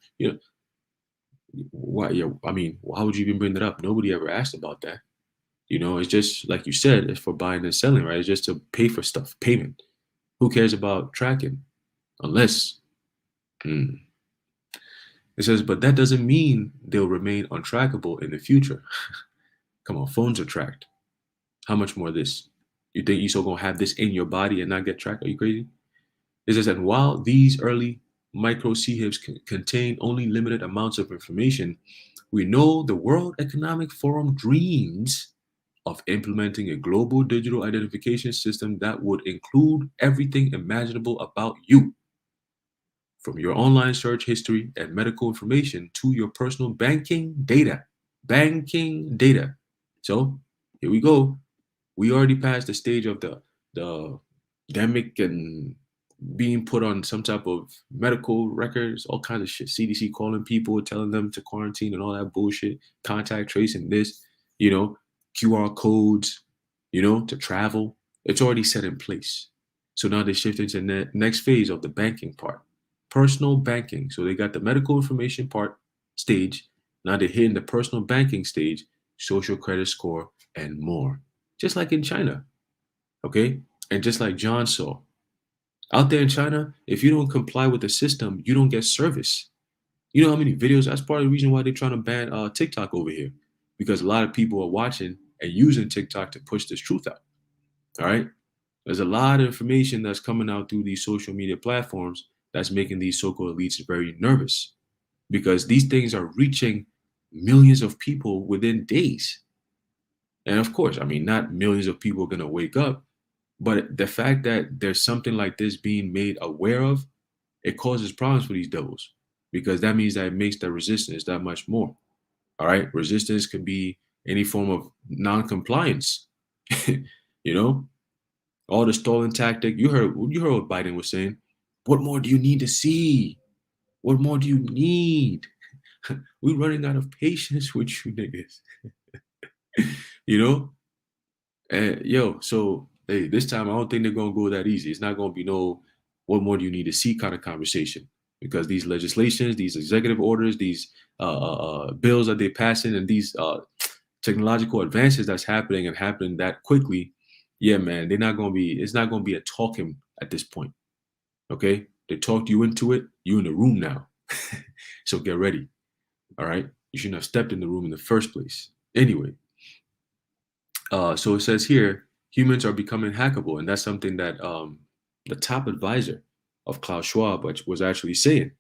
Why? Yeah, I mean, why would you even bring that up? Nobody ever asked about that. It's just like you said, it's for buying and selling, right? It's just to pay for stuff, payment. Who cares about tracking? Unless, it says, but that doesn't mean they'll remain untrackable in the future. Come on, phones are tracked. How much more of this? You think you're still gonna have this in your body and not get tracked? Are you crazy? It says that while these early micro C-HIPs contain only limited amounts of information, we know the World Economic Forum dreams of implementing a global digital identification system that would include everything imaginable about you, from your online search history and medical information to your personal banking data. Banking data. So here we go. We already passed the stage of the pandemic and being put on some type of medical records, all kinds of shit. CDC calling people, telling them to quarantine and all that bullshit. Contact tracing this, QR codes, to travel. It's already set in place. So now they shift into the next phase of the banking part, personal banking. So they got the medical information part stage. Now they're hitting the personal banking stage, social credit score, and more. Just like in China, okay? And just like John saw, out there in China, if you don't comply with the system, you don't get service. You know how many videos? That's part of the reason why they're trying to ban TikTok over here, because a lot of people are watching and using TikTok to push this truth out. All right. There's a lot of information that's coming out through these social media platforms that's making these so-called elites very nervous, because these things are reaching millions of people within days. And of course, I mean, not millions of people are going to wake up, but the fact that there's something like this being made aware of, it causes problems for these devils because that means that it makes the resistance that much more. All right. Resistance can be any form of non-compliance. You know, all the stalling tactic. You heard what Biden was saying. What more do you need to see? What more do you need? We're running out of patience with you niggas. You know? And yo, so hey, this time I don't think they're gonna go that easy. It's not gonna be no what more do you need to see kind of conversation because these legislations, these executive orders, these bills that they're passing, and these technological advances that's happening and happening that quickly, yeah, man, they're not gonna be. It's not gonna be a talking at this point. Okay, they talked you into it. You in the room now, so get ready. All right, you shouldn't have stepped in the room in the first place. Anyway, so it says here humans are becoming hackable, and that's something that the top advisor of Klaus Schwab was actually saying.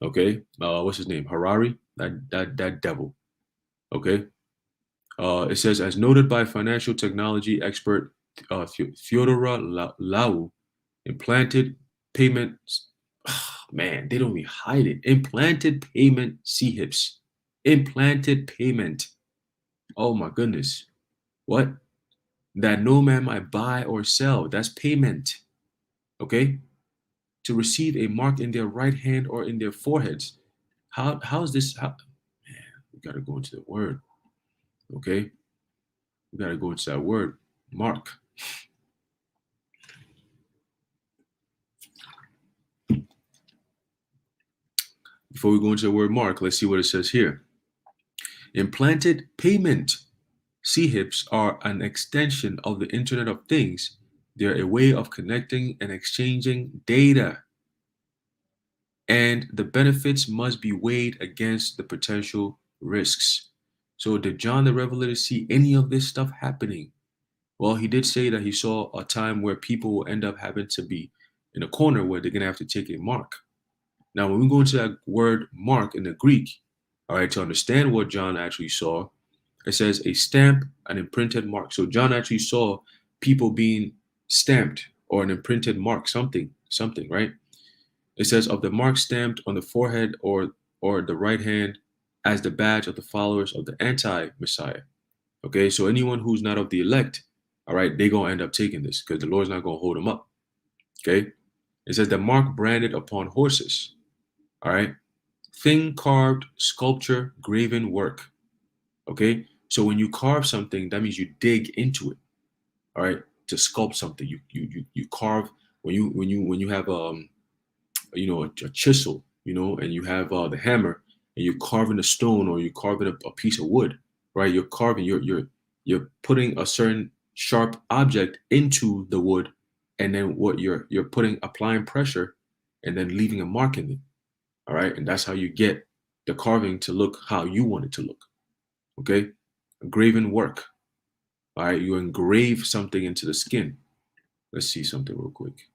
Okay, what's his name? Harari, that devil. Okay, it says as noted by financial technology expert Theodora Lau, implanted payment. Man, they don't even hide it. Implanted payment CHIPS. Implanted payment. Oh my goodness. What? That no man might buy or sell. That's payment. Okay? To receive a mark in their right hand or in their foreheads. How's this? Man, we gotta go into the word. Okay? We gotta go into that word. Mark. Before we go into the word mark, let's see what it says here. Implanted payment. CHIPs are an extension of the Internet of Things. They're a way of connecting and exchanging data. And the benefits must be weighed against the potential risks. So, did John the Revelator see any of this stuff happening? Well, he did say that he saw a time where people will end up having to be in a corner where they're going to have to take a mark. Now, when we go into that word mark in the Greek, all right, to understand what John actually saw, it says a stamp, an imprinted mark. So John actually saw people being stamped or an imprinted mark, something, right? It says of the mark stamped on the forehead or the right hand as the badge of the followers of the anti-Messiah. Okay, so anyone who's not of the elect, all right, they're gonna end up taking this because the Lord's not gonna hold them up. Okay, it says the mark branded upon horses. All right, thin carved sculpture, graven work. Okay, so when you carve something, that means you dig into it. All right, to sculpt something, you carve when you have a chisel, and you have the hammer, and you're carving a stone or you're carving a piece of wood, right? You're carving, you're putting a certain sharp object into the wood, and then what you're putting applying pressure, and then leaving a mark in it. All right, and that's how you get the carving to look how you want it to look. Okay, graven work. All right, you engrave something into the skin. Let's see something real quick.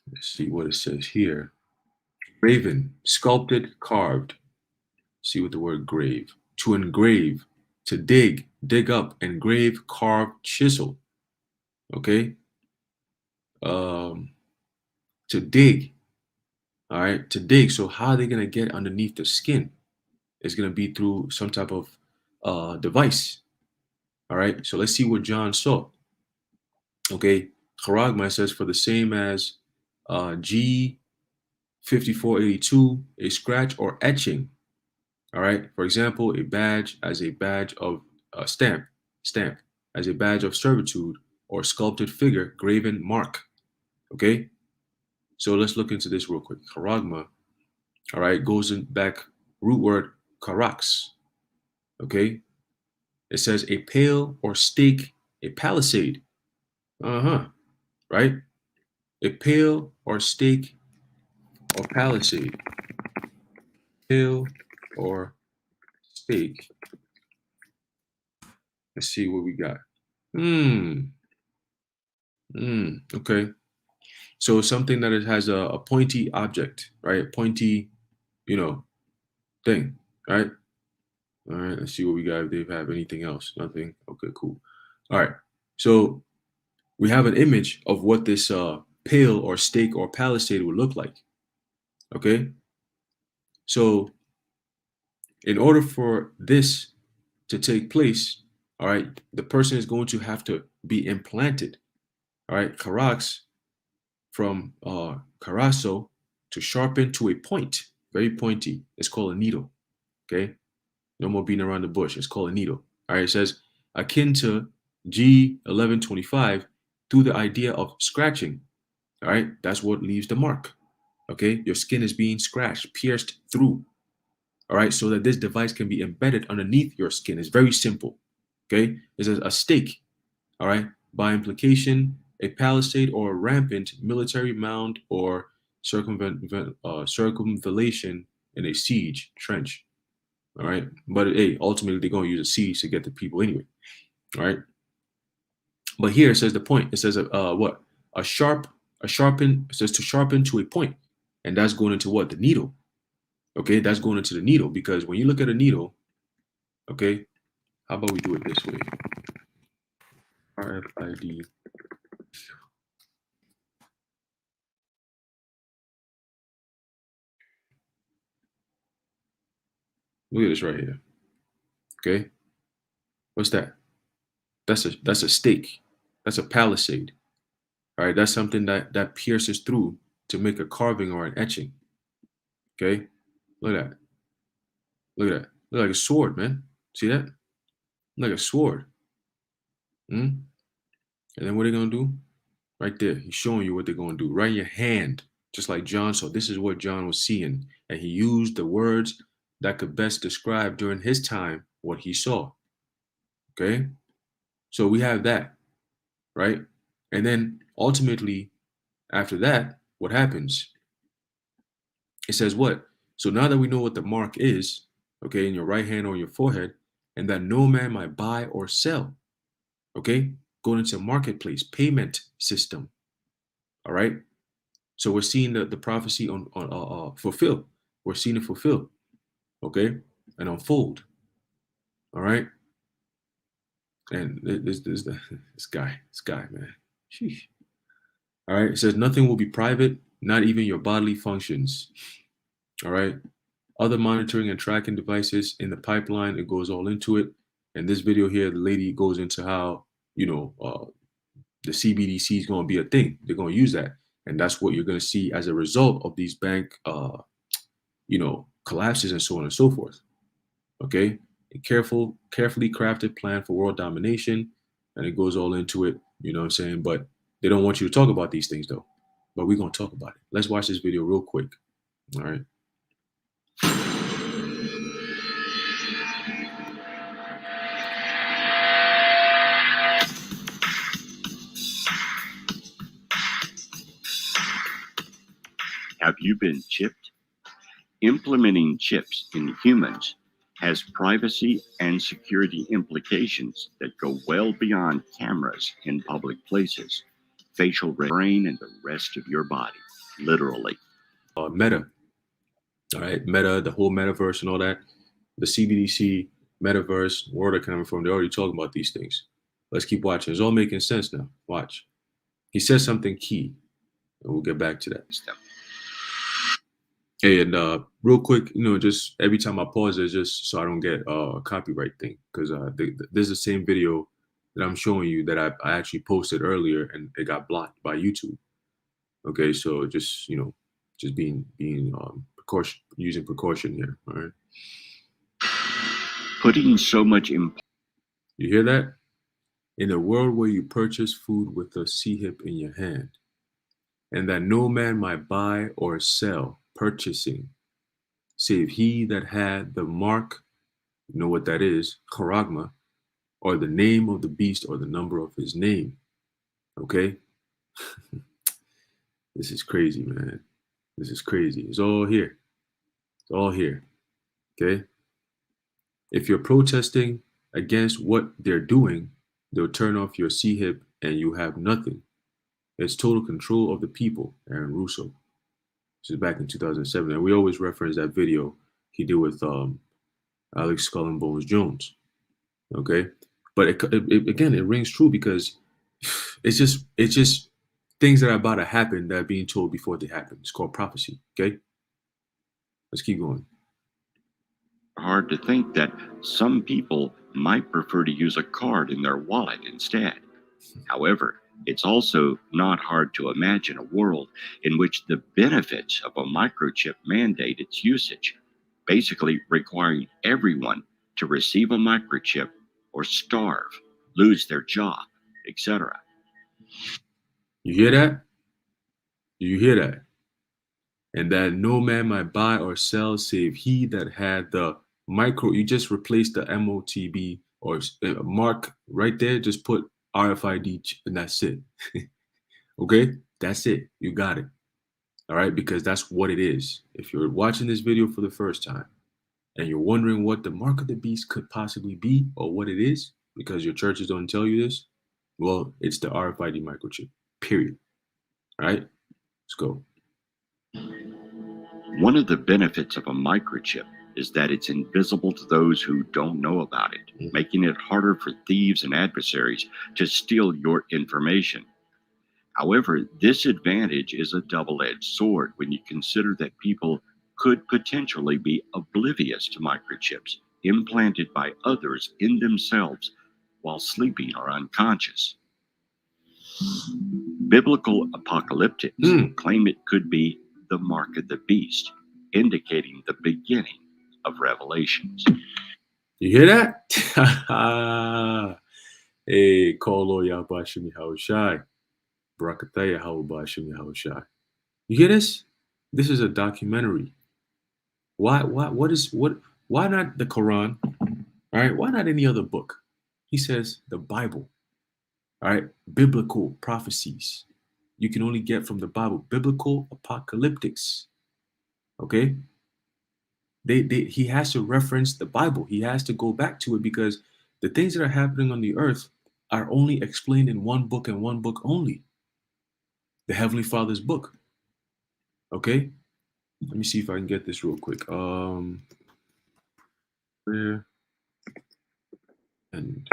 Let's see what it says here. Graven, sculpted, carved. See what the word grave. To engrave, to dig up, engrave, carve, chisel. Okay. Um, to dig. All right, to dig. So how are they gonna get underneath the skin? It's gonna be through some type of device. All right. So let's see what John saw. Okay. Charagma says for the same as G 5482, a scratch or etching. All right. For example, a badge as a badge of stamp as a badge of servitude or sculpted figure, graven mark. Okay. So let's look into this real quick. Charagma, all right, goes in back root word karax. Okay. It says a pale or stake, a palisade. Uh-huh. Right? A pale or stake or palisade. Pale or stake. Let's see what we got. Okay. So something that it has a pointy object, right? Pointy, you know, thing. All right. All right. Let's see what we got. If they have anything else. Nothing. Okay, cool. All right. So we have an image of what this pale or stake or palisade would look like. Okay. So in order for this to take place, all right, the person is going to have to be implanted. All right. Carax from carazo to sharpen to a point, very pointy. It's called a needle. Okay. No more beating around the bush. It's called a needle. All right. It says akin to G1125 through the idea of scratching. All right. That's what leaves the mark. Okay. Your skin is being scratched, pierced through. All right. So that this device can be embedded underneath your skin. It's very simple. Okay. It's a stake. All right. By implication, a palisade or a rampant military mound or circumvallation in a siege trench. All right. But hey, ultimately, they're going to use a siege to get the people anyway. All right. But here it says the point. It says what? A sharpen. It says to sharpen to a point, and that's going into what? The needle. Okay, that's going into the needle because when you look at a needle, okay, how about we do it this way? RFID. Look at this right here. Okay, what's that? That's a stake. That's a palisade. All right, that's something that pierces through to make a carving or an etching. Okay, look at that. Look at that. Look like a sword, man. See that? Like a sword. Mm? And then what are they gonna do? Right there. He's showing you what they're gonna do. Right in your hand, just like John saw. This is what John was seeing, and he used the words that could best describe during his time what he saw. Okay, so we have that, right? And then ultimately, after that, what happens? It says what? So now that we know what the mark is, okay, in your right hand or your forehead, and that no man might buy or sell, okay, going into marketplace, payment system, all right? So we're seeing the prophecy on fulfill. We're seeing it fulfill, okay, and unfold, all right? And this guy, man. Sheesh. All right, it says nothing will be private, not even your bodily functions, all right? Other monitoring and tracking devices in the pipeline, it goes all into it. And this video here, the lady goes into how, the CBDC is going to be a thing. They're going to use that. And that's what you're going to see as a result of these bank, collapses and so on and so forth. Okay. A carefully crafted plan for world domination. And it goes all into it. You know what I'm saying? But they don't want you to talk about these things, though. But we're going to talk about it. Let's watch this video real quick. All right. Have you been chipped? Implementing chips in humans has privacy and security implications that go well beyond cameras in public places, facial brain, and the rest of your body, literally. Meta. All right. Meta, the whole metaverse and all that. The CBDC, metaverse, where they're coming from. They're already talking about these things. Let's keep watching. It's all making sense now. Watch. He says something key, and we'll get back to that. Hey, and real quick, just every time I pause it, just so I don't get a copyright thing, because this is the same video that I'm showing you that I actually posted earlier, and it got blocked by YouTube. Okay, so just just being precaution, using precaution here. All right. Putting so much You hear that? In a world where you purchase food with a C-hip in your hand, and that no man might buy or sell, purchasing, save he that had the mark, you know what that is, charagma, or the name of the beast or the number of his name. Okay? This is crazy, man. This is crazy. It's all here. It's all here. Okay? If you're protesting against what they're doing, they'll turn off your C-hip and you have nothing. It's total control of the people, Aaron Russo. This is back in 2007. And we always reference that video he did with Alex Skull and Bones Jones. Okay, but again, it rings true because it's just things that are about to happen that are being told before they happen. It's called prophecy. Okay, let's keep going. Hard to think that some people might prefer to use a card in their wallet instead. However, it's also not hard to imagine a world in which the benefits of a microchip mandate its usage, basically requiring everyone to receive a microchip or starve, lose their job, etc. You hear that? Do you hear that? And that no man might buy or sell save he that had the micro. You just replace the MOTB or mark right there. Just put RFID and that's it. Okay, that's it. You got it. All right, because that's what it is. If you're watching this video for the first time and you're wondering what the mark of the beast could possibly be or what it is, because your churches don't tell you this, well, it's the RFID microchip. Period. All right, let's go. One of the benefits of a microchip is that it's invisible to those who don't know about it, making it harder for thieves and adversaries to steal your information. However, this advantage is a double-edged sword when you consider that people could potentially be oblivious to microchips implanted by others in themselves while sleeping or unconscious. Biblical apocalyptics claim it could be the mark of the beast, indicating the beginning of Revelations. You hear that? Hey, Kolo Yabashimi Haushai. Barakataya Hawabashimi Haushai. You hear this? This is a documentary. Why not the Quran? All right, why not any other book? He says the Bible. All right, biblical prophecies. You can only get from the Bible. Biblical apocalyptics. Okay? He has to reference the Bible. He has to go back to it because the things that are happening on the earth are only explained in one book and one book only. The Heavenly Father's book. Okay? Let me see if I can get this real quick. There. And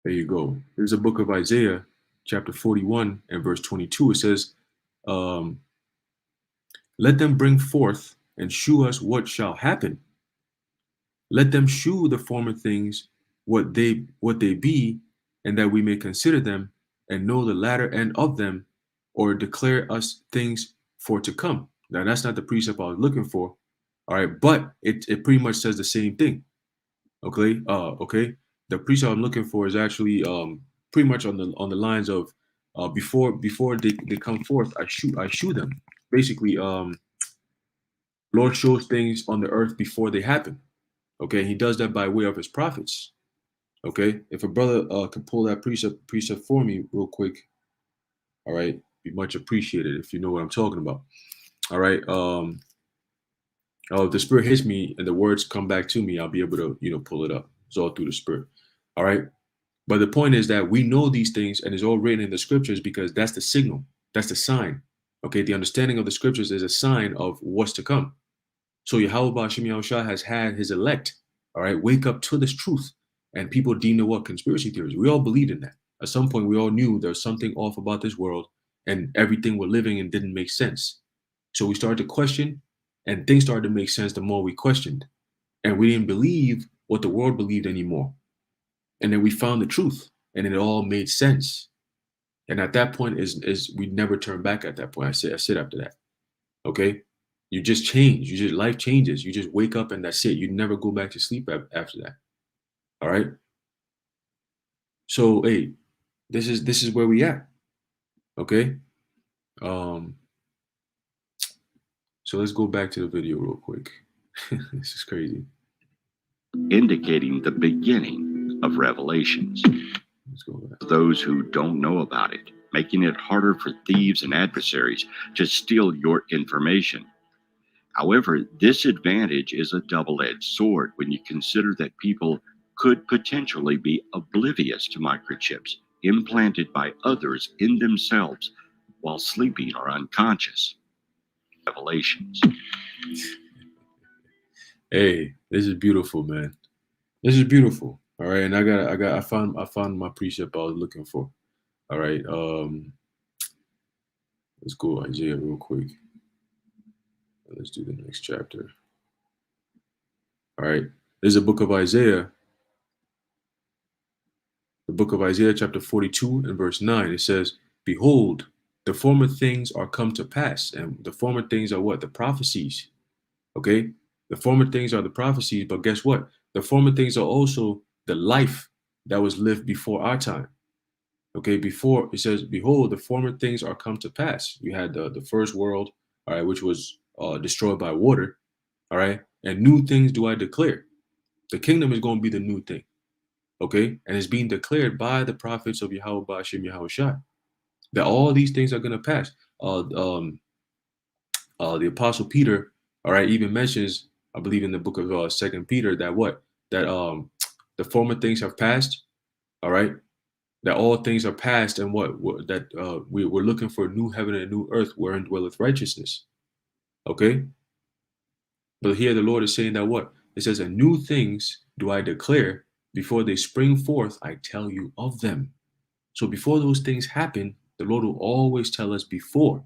there you go. There's a book of Isaiah, chapter 41 and verse 22. It says, let them bring forth and shew us what shall happen. Let them shew the former things what they be, and that we may consider them and know the latter end of them, or declare us things for to come. Now that's not the precept I was looking for. All right, but it pretty much says the same thing. Okay. Okay. The precept I'm looking for is actually pretty much on the lines of before they come forth, I shew them. Basically, Lord shows things on the earth before they happen. Okay, he does that by way of his prophets. Okay, if a brother could pull that precept for me real quick, all right, be much appreciated if you know what I'm talking about. All right, if the Spirit hits me and the words come back to me, I'll be able to pull it up. It's all through the Spirit. All right, but the point is that we know these things and it's all written in the scriptures because that's the signal, that's the sign. Okay, the understanding of the scriptures is a sign of what's to come. So Yahweh Ba'ashim Yahushua has had his elect, all right, wake up to this truth. And people deem it what? Conspiracy theories. We all believed in that. At some point, we all knew there's something off about this world and everything we're living in didn't make sense. So we started to question and things started to make sense the more we questioned. And we didn't believe what the world believed anymore. And then we found the truth and it all made sense. And at that point is we never turn back at that point. I said after that. Okay. You just change. Life changes. You just wake up and that's it. You never go back to sleep after that. All right. So hey, this is where we at. Okay. So let's go back to the video real quick. This is crazy. Indicating the beginning of Revelations. Let's go back. Those who don't know about it, making it harder for thieves and adversaries to steal your information. However, this advantage is a double-edged sword when you consider that people could potentially be oblivious to microchips implanted by others in themselves while sleeping or unconscious. Revelations. Hey, this is beautiful, man. This is beautiful. All right, and I found my precept I was looking for. All right, let's go Isaiah real quick. Let's do the next chapter. All right, there's a book of Isaiah, the book of Isaiah, chapter 42 and verse 9. It says, "Behold, the former things are come to pass," and the former things are what? The prophecies. Okay, the former things are the prophecies, but guess what? The former things are also the life that was lived before our time. Okay, before it says, "Behold, the former things are come to pass." You had the first world, all right, which was destroyed by water, all right, and new things do I declare. The kingdom is going to be the new thing, okay, and it's being declared by the prophets of Yahweh Ba'ashem Yahweh Shai that all these things are going to pass. Uh, um, the Apostle Peter, all right, even mentions, I believe, in the book of Second Peter that what that the former things have passed, all right, that all things are past and what that we're looking for a new heaven and a new earth wherein dwelleth righteousness. Okay, but here the Lord is saying that what it says, "And new things do I declare; before they spring forth, I tell you of them." So before those things happen, the Lord will always tell us before.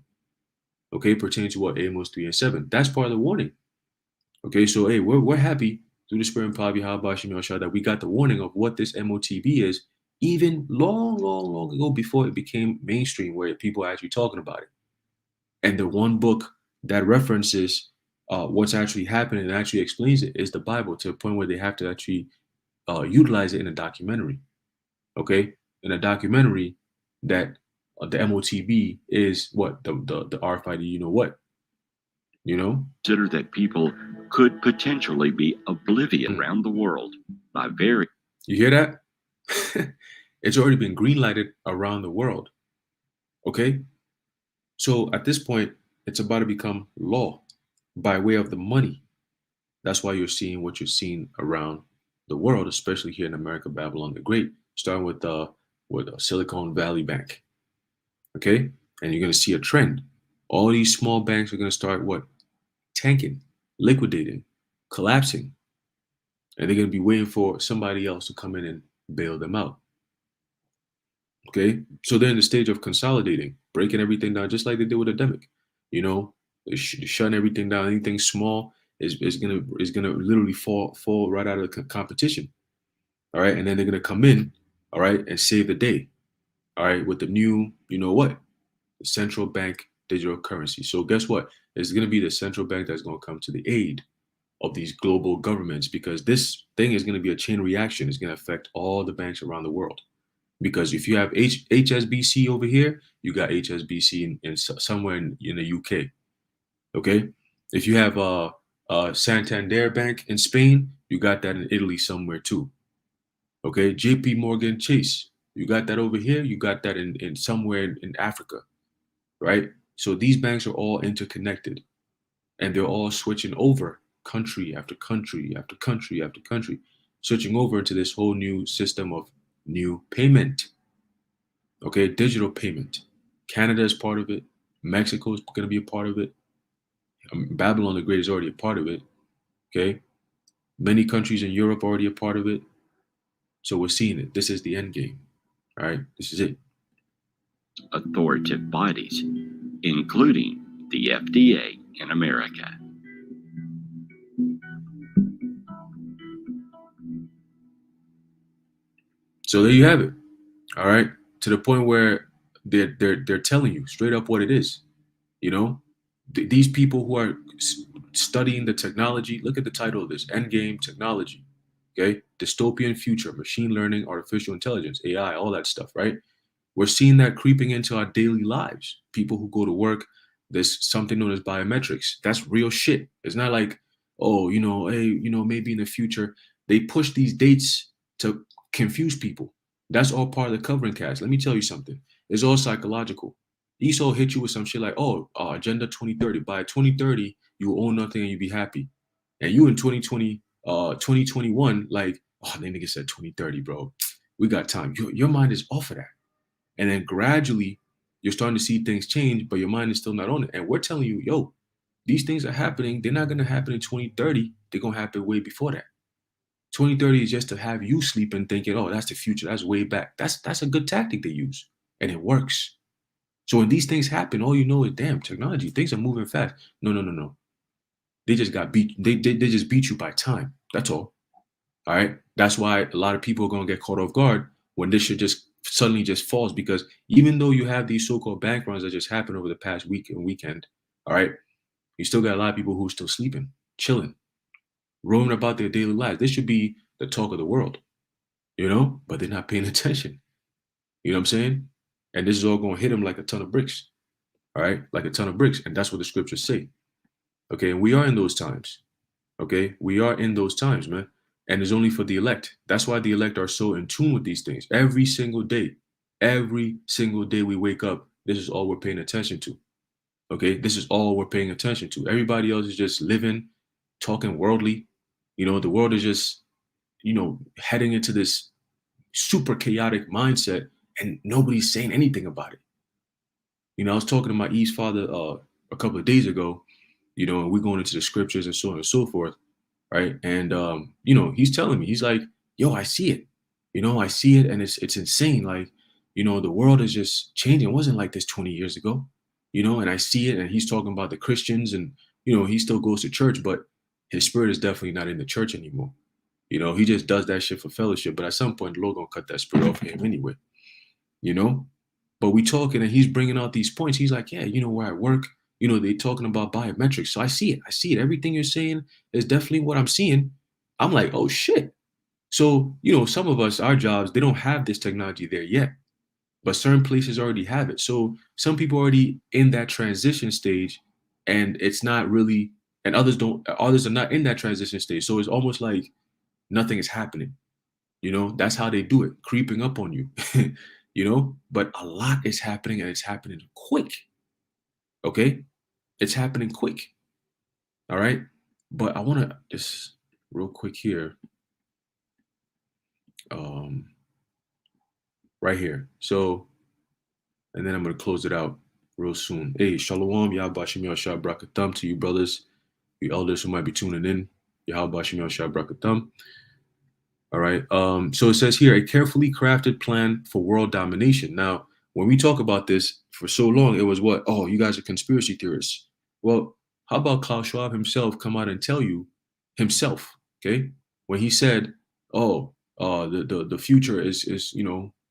Okay, pertaining to what Amos 3:7. That's part of the warning. Okay, so hey, we're happy through the Spirit and power of Yahweh Shem Yahshua that we got the warning of what this MOTB is, even long, long, long ago before it became mainstream, where people are actually talking about it. And the one book that references what's actually happening and actually explains it is the Bible, to a point where they have to actually utilize it in a documentary. Okay, in a documentary that the MOTB is what the RFID. You know what? You know. Consider that people could potentially be oblivious around the world by very. You hear that? It's already been greenlighted around the world. Okay? So at this point, it's about to become law by way of the money. That's why you're seeing what you're seeing around the world, especially here in America, Babylon the Great, starting with Silicon Valley Bank. Okay? And you're going to see a trend. All these small banks are going to start what? Tanking, liquidating, collapsing. And they're going to be waiting for somebody else to come in and bail them out. Okay, so they're in the stage of consolidating, breaking everything down, just like they did with Ademic. You know, shutting everything down. Anything small is gonna literally fall right out of the competition. All right, and then they're gonna come in, all right, and save the day. All right, with the new, you know what, the central bank digital currency. So guess what? It's gonna be the central bank that's gonna come to the aid of these global governments, because this thing is gonna be a chain reaction. It's gonna affect all the banks around the world. Because if you have HSBC over here, you got HSBC in somewhere in the UK. Okay, if you have Santander Bank in Spain, you got that in Italy somewhere too. Okay, JP Morgan Chase, you got that over here. You got that in somewhere in Africa, right? So these banks are all interconnected, and they're all switching over country after country after country after country, switching over to this whole new system of new payment. Okay, digital payment. Canada is part of it. Mexico is going to be a part of it. Babylon the Great is already a part of it. Okay, many countries in Europe are already a part of it. So we're seeing it. This is the end game. All right, this is it. Authoritative bodies, including the FDA in America. So there you have it. All right, to the point where they're telling you straight up what it is. You know, these people who are studying the technology. Look at the title of this: Endgame Technology. Okay, dystopian future, machine learning, artificial intelligence, AI, all that stuff. Right? We're seeing that creeping into our daily lives. People who go to work, there's something known as biometrics. That's real shit. It's not like, oh, hey, maybe in the future they push these dates to confuse people. That's all part of the covering cast. Let me tell you something. It's all psychological. Esau hit you with some shit like, oh, Agenda 2030. By 2030, you will own nothing and you be happy. And you in 2021, like, oh, that nigga said 2030, bro. We got time. Your mind is off of that. And then gradually you're starting to see things change, but your mind is still not on it. And we're telling you, yo, these things are happening. They're not going to happen in 2030. They're going to happen way before that. 2030 is just to have you sleeping thinking, oh, that's the future. That's way back. That's a good tactic they use. And it works. So when these things happen, all you know is, damn, technology, things are moving fast. No, no, no, no. They just got beat. They just beat you by time. That's all. All right. That's why a lot of people are going to get caught off guard when this shit just suddenly just falls, because even though you have these so-called bank runs that just happened over the past week and weekend, all right, you still got a lot of people who are still sleeping, chilling, roaming about their daily lives. This should be the talk of the world, but they're not paying attention. You know what I'm saying? And this is all going to hit them like a ton of bricks. All right. Like a ton of bricks. And that's what the scriptures say. Okay. And we are in those times. Okay. We are in those times, man. And it's only for the elect. That's why the elect are so in tune with these things. Every single day we wake up, this is all we're paying attention to. Okay. This is all we're paying attention to. Everybody else is just living, talking worldly. The world is just, heading into this super chaotic mindset, and nobody's saying anything about it. I was talking to my East father a couple of days ago, and we're going into the scriptures and so on and so forth, right? And he's telling me, he's like, yo, I see it. I see it, and it's insane. Like, the world is just changing. It wasn't like this 20 years ago, and I see it, and he's talking about the Christians, and he still goes to church, but his spirit is definitely not in the church anymore. He just does that shit for fellowship, but at some point, the Lord gonna cut that spirit off of him anyway. But we talking, and he's bringing out these points. He's like, yeah, where I work, they talking about biometrics. So I see it. Everything you're saying is definitely what I'm seeing. I'm like, oh shit. So, some of us, our jobs, they don't have this technology there yet, but certain places already have it. So some people are already in that transition stage, and it's not really, and others are not in that transition stage. So it's almost like nothing is happening. That's how they do it, creeping up on you. But a lot is happening, and it's happening quick. Okay? It's happening quick. All right? But I want to just real quick here. Right here. So, and then I'm going to close it out real soon. Hey, Shalom, Yahbashim Yahshua Brakatham to you brothers, you elders who might be tuning in. Yahbashim Yahshua Brakatham. All right. So it says here, a carefully crafted plan for world domination. Now, when we talk about this for so long, it was what? Oh, you guys are conspiracy theorists. Well, how about Klaus Schwab himself come out and tell you himself, okay? When he said, oh, the future is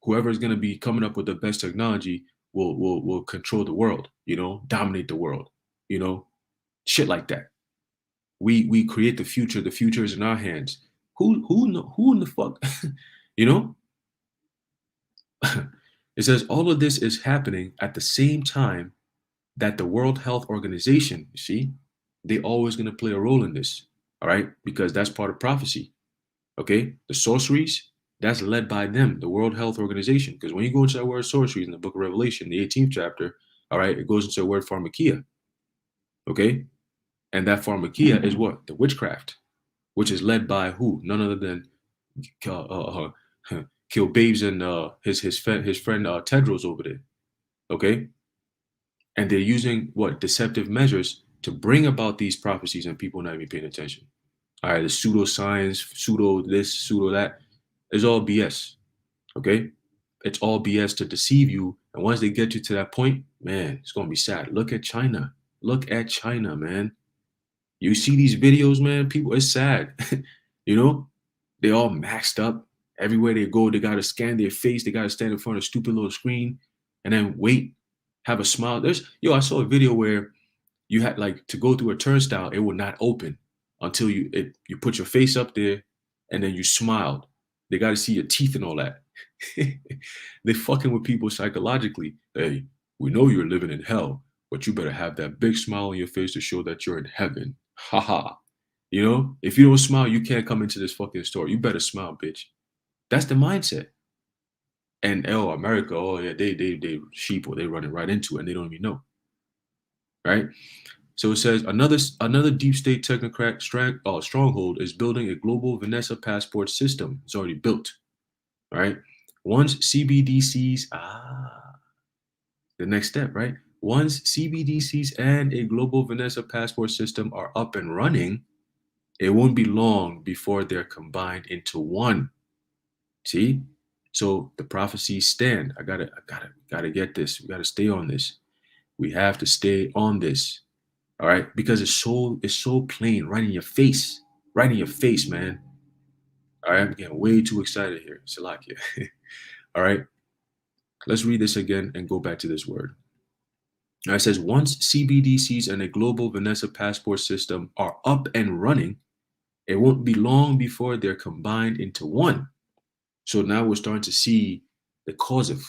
whoever is going to be coming up with the best technology will control the world, dominate the world, shit like that. We create the future. The future is in our hands. Who in the fuck, It says all of this is happening at the same time that the World Health Organization, you see, they always going to play a role in this, all right? Because that's part of prophecy, okay? The sorceries, that's led by them, the World Health Organization. Because when you go into that word sorceries in the book of Revelation, the 18th chapter, all right, it goes into the word pharmakia, okay? And that pharmakia is what? The witchcraft, which is led by who? None other than Kill Babes and his friend Tedros over there, okay? And they're using what? Deceptive measures to bring about these prophecies, and people not even paying attention. All right, the pseudoscience, pseudo this, pseudo that, is all BS, okay? It's all BS to deceive you, and once they get you to that point, man, it's gonna be sad. Look at China. Look at China, man. You see these videos, man, people, it's sad. They all maxed up. Everywhere they go, they gotta scan their face, they gotta stand in front of a stupid little screen and then wait, have a smile. I saw a video where you had like to go through a turnstile, it would not open until you put your face up there and then you smiled. They gotta see your teeth and all that. They fucking with people psychologically. Hey, we know you're living in hell, but you better have that big smile on your face to show that you're in heaven. Haha. If you don't smile, you can't come into this fucking store. You better smile, bitch. That's the mindset. And America, oh yeah, they sheeple, they running right into it and they don't even know. Right? So it says another deep state technocrat stronghold is building a global Vanessa passport system. It's already built. Right? Once CBDCs, the next step, right? once CBDCs and a global Vanessa passport system are up and running, it won't be long before they're combined into one. See? So the prophecies stand. I gotta get this. We gotta stay on this. We have to stay on this. All right, because it's so plain, right in your face, right in your face, man. All right, I'm getting way too excited here. Salakia. All right, let's read this again and go back to this word. Now it says, once CBDCs and a global Vanessa passport system are up and running, it won't be long before they're combined into one. So now we're starting to see the causative,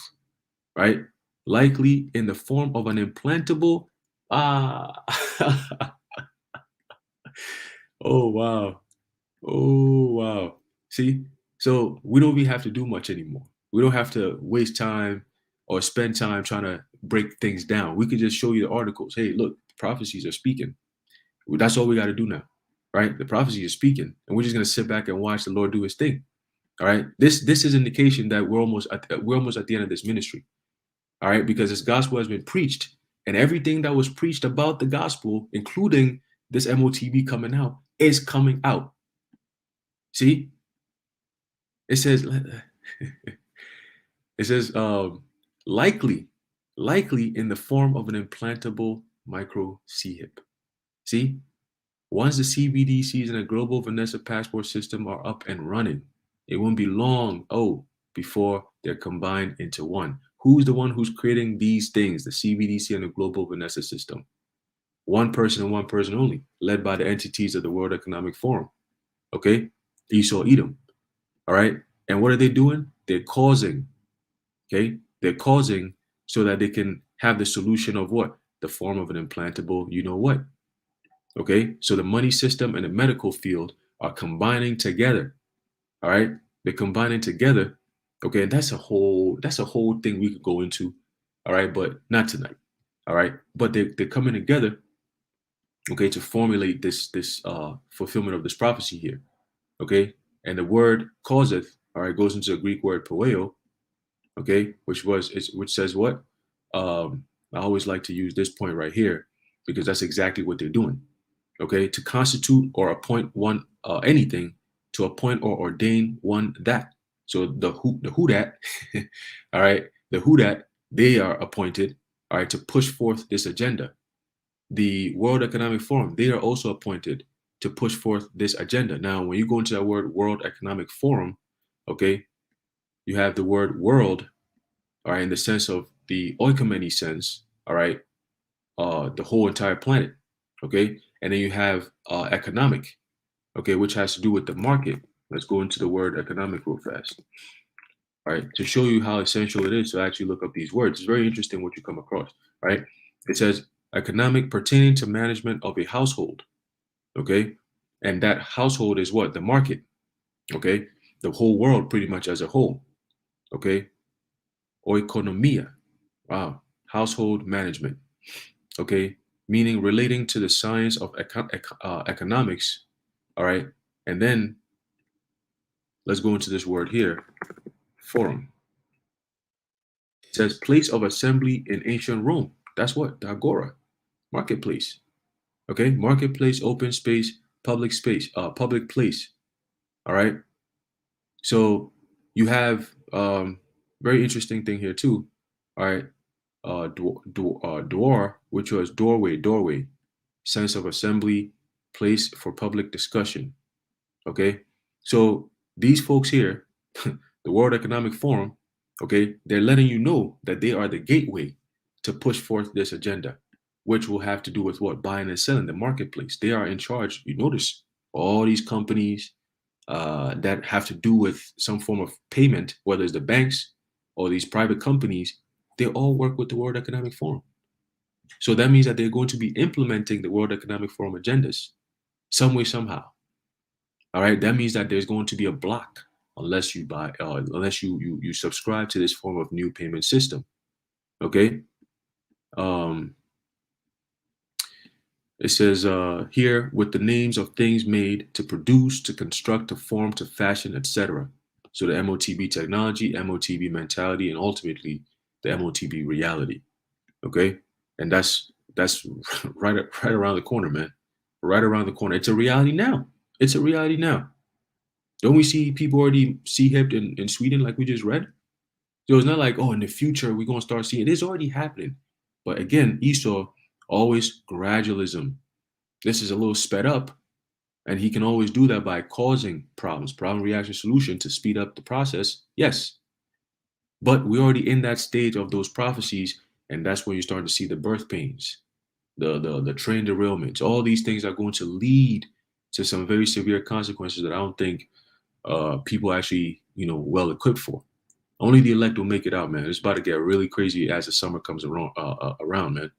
right? Likely in the form of an implantable. Ah, oh wow, oh wow. See, so we don't even have to do much anymore. We don't have to waste time or spend time trying to break things down. We could just show you the articles. Hey, look, the prophecies are speaking. That's all we got to do now, right? The prophecy is speaking, and we're just gonna sit back and watch the Lord do His thing. All right. This is indication that we're almost at the end of this ministry. All right, because this gospel has been preached, and everything that was preached about the gospel, including this MOTB coming out, is coming out. See, it says it says likely in the form of an implantable micro C-hip. See, once the CBDCs and a global Vanessa passport system are up and running, it won't be long, before they're combined into one. Who's the one who's creating these things, the CBDC and the global Vanessa system? One person and one person only, led by the entities of the World Economic Forum. Okay? Esau, Edom. All right? And what are they doing? They're causing, okay? They're causing so that they can have the solution of what? The form of an implantable, you know what? Okay? So the money system and the medical field are combining together. All right? They're combining together. Okay, and that's a whole thing we could go into. All right, but not tonight. All right. But they're coming together, okay, to formulate this fulfillment of this prophecy here. Okay. And the word causeth, all right, goes into the Greek word poeo, okay, which says what? I always like to use this point right here because that's exactly what they're doing. Okay, to constitute or appoint one anything, to appoint or ordain one that. So the who that, all right, the who that they are appointed, all right, to push forth this agenda. The World Economic Forum, they are also appointed to push forth this agenda. Now, when you go into that word World Economic Forum, okay, you have the word world, all right, in the sense of the oikoumene sense, all right, the whole entire planet, okay, and then you have economic, okay, which has to do with the market. Let's go into the word economic real fast. All right, to show you how essential it is to actually look up these words. It's very interesting what you come across, right? It says economic pertaining to management of a household, okay? And that household is what? The market, okay? The whole world pretty much as a whole, okay? Oikonomia, wow, household management, okay? Meaning relating to the science of economics, all right? And then let's go into this word here, forum. It says place of assembly in ancient Rome. That's what? The agora, marketplace. Okay, marketplace, open space, public space, public place. All right. So you have very interesting thing here too. All right. Door, which was doorway, sense of assembly, place for public discussion. Okay. So these folks here, the World Economic Forum, okay, they're letting you know that they are the gateway to push forth this agenda, which will have to do with what? Buying and selling, the marketplace. They are in charge. You notice all these companies that have to do with some form of payment, whether it's the banks or these private companies, they all work with the World Economic Forum. So that means that they're going to be implementing the World Economic Forum agendas some way, somehow. All right, that means that there's going to be a block unless you buy, unless you subscribe to this form of new payment system. Okay. It says here with the names of things made to produce, to construct, to form, to fashion, etc. So the MOTB technology, MOTB mentality, and ultimately the MOTB reality. Okay. And that's right around the corner, man. Right around the corner. It's a reality now. It's a reality now. Don't we see people already sea hipped in Sweden, like we just read? So it's not like, oh, in the future we're gonna start seeing it. It's already happening. But again, Esau, always gradualism. This is a little sped up, and he can always do that by causing problems, problem reaction solution to speed up the process. Yes. But we're already in that stage of those prophecies, and that's when you're starting to see the birth pains, the train derailments. All these things are going to lead to some very severe consequences that I don't think people actually, well equipped for. Only the elect will make it out, man. It's about to get really crazy as the summer comes around, man.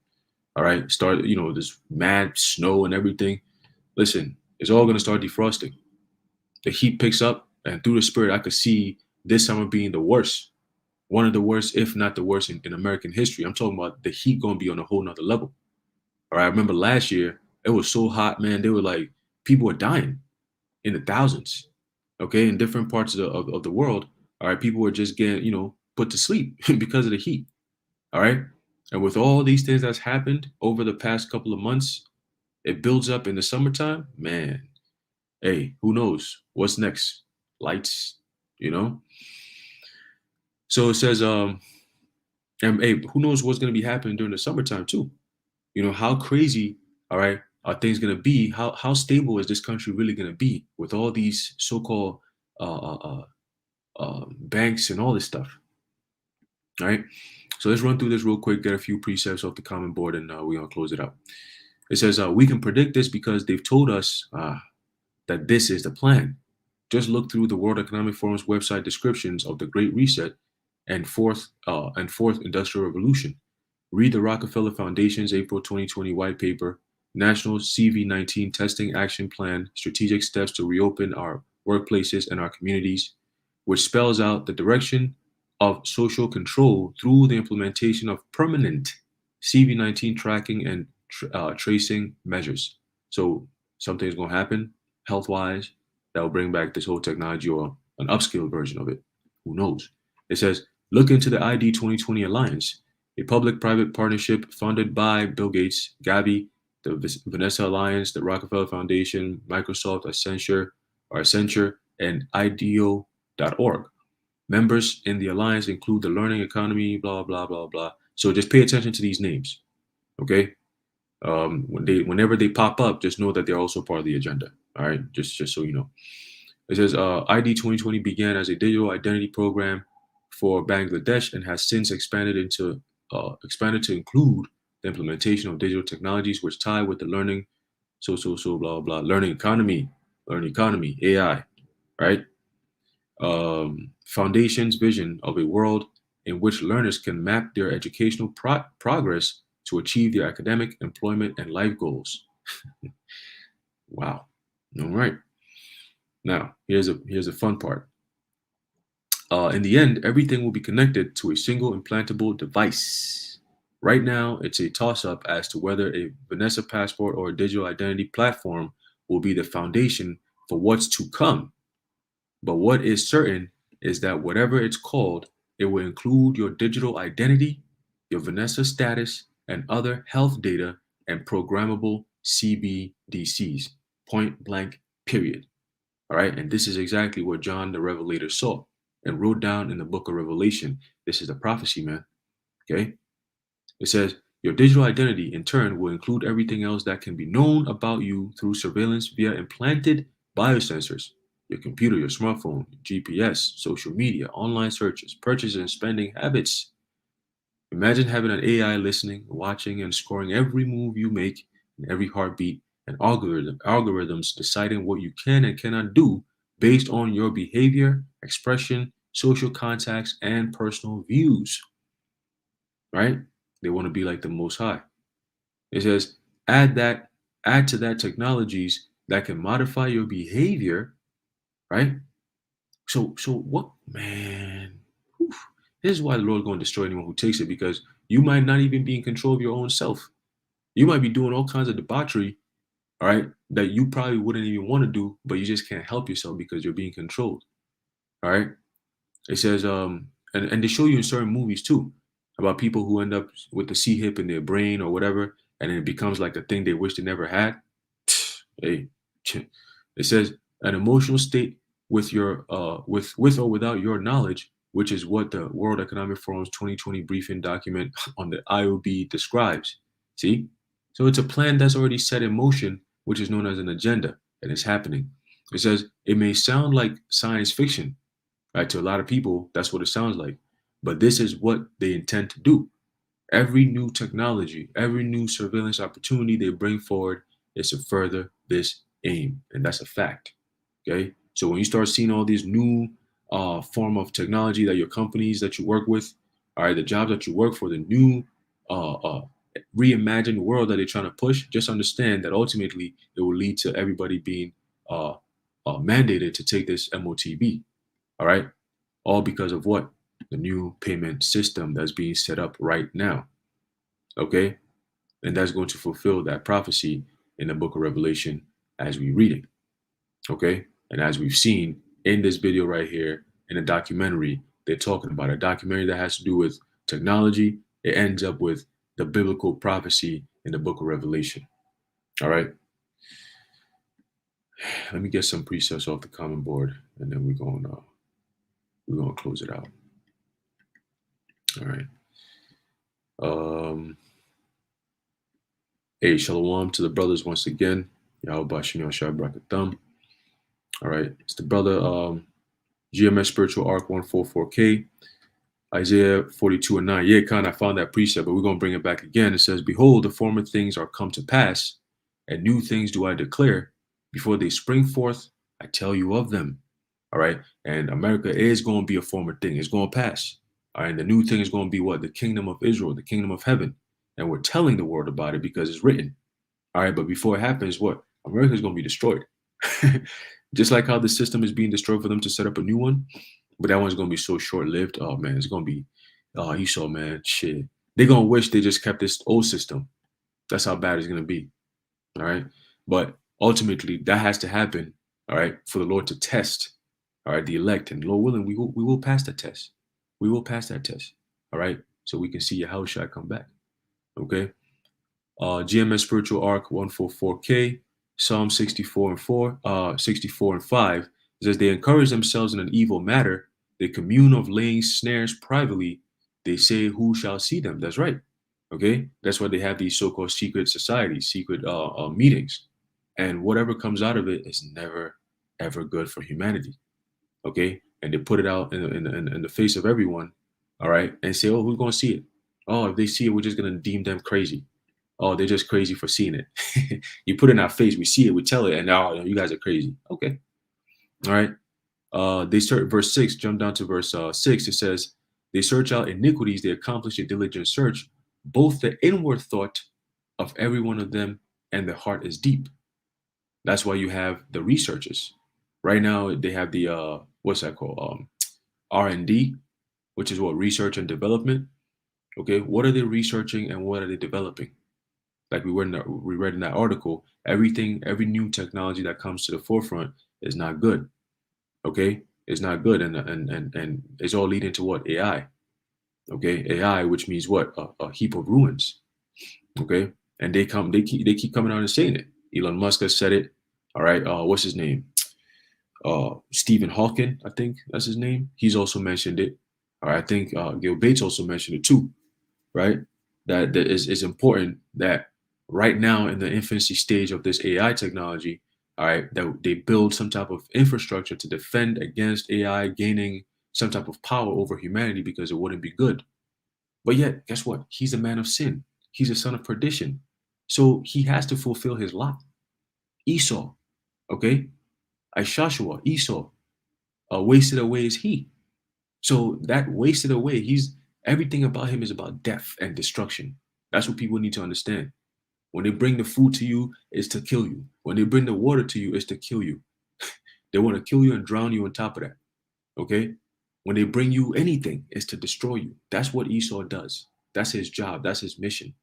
All right, start, this mad snow and everything. Listen, it's all going to start defrosting. The heat picks up, and through the spirit, I could see this summer being the worst, one of the worst, if not the worst in American history. I'm talking about the heat going to be on a whole nother level. All right, I remember last year, it was so hot, man. They were like, people were dying in the thousands, okay, in different parts of the world. All right, people were just getting, put to sleep because of the heat. All right. And with all these things that's happened over the past couple of months, it builds up in the summertime. Man, hey, who knows what's next? Lights, you know? So it says, and hey, who knows what's going to be happening during the summertime too? How crazy, all right, are things going to be? How stable is this country really going to be with all these so-called banks and all this stuff? All right. So let's run through this real quick, get a few precepts off the common board, and we're going to close it out. It says, we can predict this because they've told us that this is the plan. Just look through the World Economic Forum's website descriptions of the Great Reset and fourth Industrial Revolution. Read the Rockefeller Foundation's April 2020 white paper, National CV-19 Testing Action Plan, Strategic Steps to Reopen Our Workplaces and Our Communities, which spells out the direction of social control through the implementation of permanent CV-19 tracking and tracing measures. So something's going to happen health-wise that will bring back this whole technology or an upscale version of it. Who knows? It says, look into the ID 2020 Alliance, a public-private partnership funded by Bill Gates, Gavi, the Vanessa Alliance, the Rockefeller Foundation, Microsoft, Accenture, and IDEO.org. Members in the alliance include the learning economy, blah, blah, blah, blah. So just pay attention to these names, okay? Whenever they pop up, just know that they're also part of the agenda, all right? Just so you know. It says ID 2020 began as a digital identity program for Bangladesh and has since expanded to include the implementation of digital technologies which tie with the learning, blah, blah, learning economy, AI, right? Foundation's vision of a world in which learners can map their educational progress to achieve their academic, employment, and life goals. Wow. All right. Now, here's a fun part. In the end, everything will be connected to a single implantable device. Right now, it's a toss-up as to whether a Vanessa passport or a digital identity platform will be the foundation for what's to come. But what is certain is that whatever it's called, it will include your digital identity, your Vanessa status, and other health data and programmable CBDCs. Point blank, period. All right. And this is exactly what John the Revelator saw and wrote down in the book of Revelation. This is a prophecy, man. Okay. It says, your digital identity, in turn, will include everything else that can be known about you through surveillance via implanted biosensors. Your computer, your smartphone, GPS, social media, online searches, purchases and spending habits. Imagine having an AI listening, watching, and scoring every move you make and every heartbeat, and algorithms deciding what you can and cannot do based on your behavior, expression, social contacts, and personal views. Right? They want to be like the Most High. It says, add to that technologies that can modify your behavior, right? So what, man? Oof. This is why the Lord's going to destroy anyone who takes it, because you might not even be in control of your own self. You might be doing all kinds of debauchery, all right, that you probably wouldn't even want to do, but you just can't help yourself because you're being controlled. All right. It says, and they show you in certain movies too. about people who end up with the C hip in their brain or whatever, and then it becomes like a thing they wish they never had. Hey, it says an emotional state with your with or without your knowledge, which is what the World Economic Forum's 2020 briefing document on the IOB describes. See, so it's a plan that's already set in motion, which is known as an agenda, and it's happening. It says it may sound like science fiction, right? To a lot of people, that's what it sounds like, but this is what they intend to do. Every new technology, every new surveillance opportunity they bring forward is to further this aim, and that's a fact. Okay, so when you start seeing all these new form of technology that your companies that you work with, all right, the jobs that you work for, the new uh, uh, reimagined world that they're trying to push, just understand that ultimately it will lead to everybody being uh, mandated to take this MOTB. All right, all because of what? The new payment system that's being set up right now. Okay, and that's going to fulfill that prophecy in the book of Revelation as we read it. Okay, and as we've seen in this video right here in a documentary, they're talking about a documentary that has to do with technology. It ends up with the biblical prophecy in the book of Revelation. All right, let me get some precepts off the common board, and then we're gonna close it out. All right. Hey, shalom to the brothers once again. Yahweh Shem Yahshua Brakatham. All right, it's the brother GMS Spiritual Arc 144K, Isaiah 42 and 9. Yeah, kind of found that precept, but we're going to bring it back again. It says, behold, the former things are come to pass, and new things do I declare. Before they spring forth, I tell you of them. All right, and America is going to be a former thing. It's going to pass. All right, and the new thing is going to be what? The kingdom of Israel, the kingdom of heaven. And we're telling the world about it because it's written. All right, but before it happens, what? America is going to be destroyed. Just like how the system is being destroyed for them to set up a new one, but that one's gonna be so short-lived. Oh man, it's gonna be, Esau, man, shit. They're gonna wish they just kept this old system. That's how bad it's gonna be. All right, but ultimately that has to happen. All right, for the Lord to test. All right, the elect, and Lord willing, we will pass the test. We will pass that test. All right, so we can see Yahushua come back. Okay, GMS Spiritual Arc 144K. Psalm 64 and 4, 64 and 5 says they encourage themselves in an evil matter. They commune of laying snares privately. They say, who shall see them? That's right. Okay. That's why they have these so-called secret societies, secret meetings. And whatever comes out of it is never, ever good for humanity. Okay. And they put it out in the face of everyone. All right. And say, oh, who's going to see it? Oh, if they see it, we're just going to deem them crazy. Oh, they're just crazy for seeing it. You put it in our face, we see it, we tell it, and now you guys are crazy. Okay. All right. They start verse 6, jump down to verse 6. It says, they search out iniquities, they accomplish a diligent search, both the inward thought of every one of them and the heart is deep. That's why you have the researchers. Right now, they have the, what's that called? R&D, which is what? Research and development. Okay. What are they researching and what are they developing? Like we read in that article, every new technology that comes to the forefront is not good. Okay, it's not good, and it's all leading to what? AI. Okay, AI, which means what? A heap of ruins. Okay, and they keep coming out and saying it. Elon Musk has said it. All right, what's his name? Stephen Hawking, I think that's his name. He's also mentioned it. All right, I think Gil Bates also mentioned it too. Right, that is important that. Right now in the infancy stage of this AI technology, all right, that they build some type of infrastructure to defend against AI gaining some type of power over humanity because it wouldn't be good. But yet, guess what? He's a man of sin. He's a son of perdition. So he has to fulfill his lot. Esau, okay? Joshua, Esau, wasted away is he. So that wasted away, everything about him is about death and destruction. That's what people need to understand. When they bring the food to you, it's to kill you. When they bring the water to you, it's to kill you. They want to kill you and drown you on top of that. Okay? When they bring you anything, it's to destroy you. That's what Esau does. That's his job. That's his mission.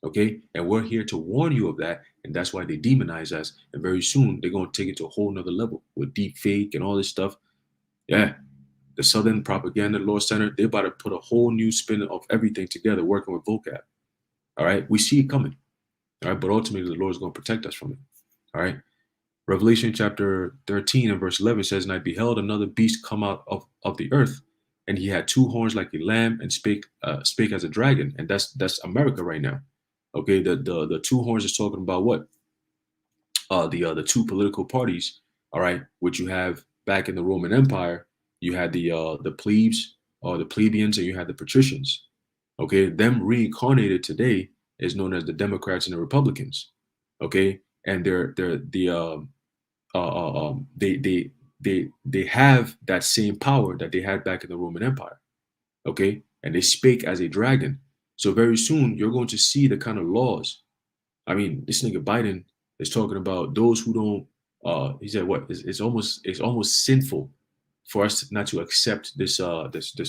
Okay? And we're here to warn you of that. And that's why they demonize us. And very soon, they're going to take it to a whole nother level with deep fake and all this stuff. Yeah. the Southern Propaganda Law Center, they're about to put a whole new spin of everything together, working with vocab. All right, we see it coming. All right, but ultimately the Lord is going to protect us from it. All right. Revelation chapter 13 and verse 11 says, "And I beheld another beast come out of the earth, and he had two horns like a lamb, and spake as a dragon." And that's America right now. Okay, the two horns is talking about what? The two political parties. All right, which you have back in the Roman Empire, you had the plebes or the plebeians, and you had the patricians. Okay, them reincarnated today is known as the Democrats and the Republicans. Okay, and they're the they have that same power that they had back in the Roman Empire. Okay, and they spake as a dragon. So very soon you're going to see the kind of laws. I mean, this nigga Biden is talking about those who don't. He said what? It's almost sinful for us not to accept this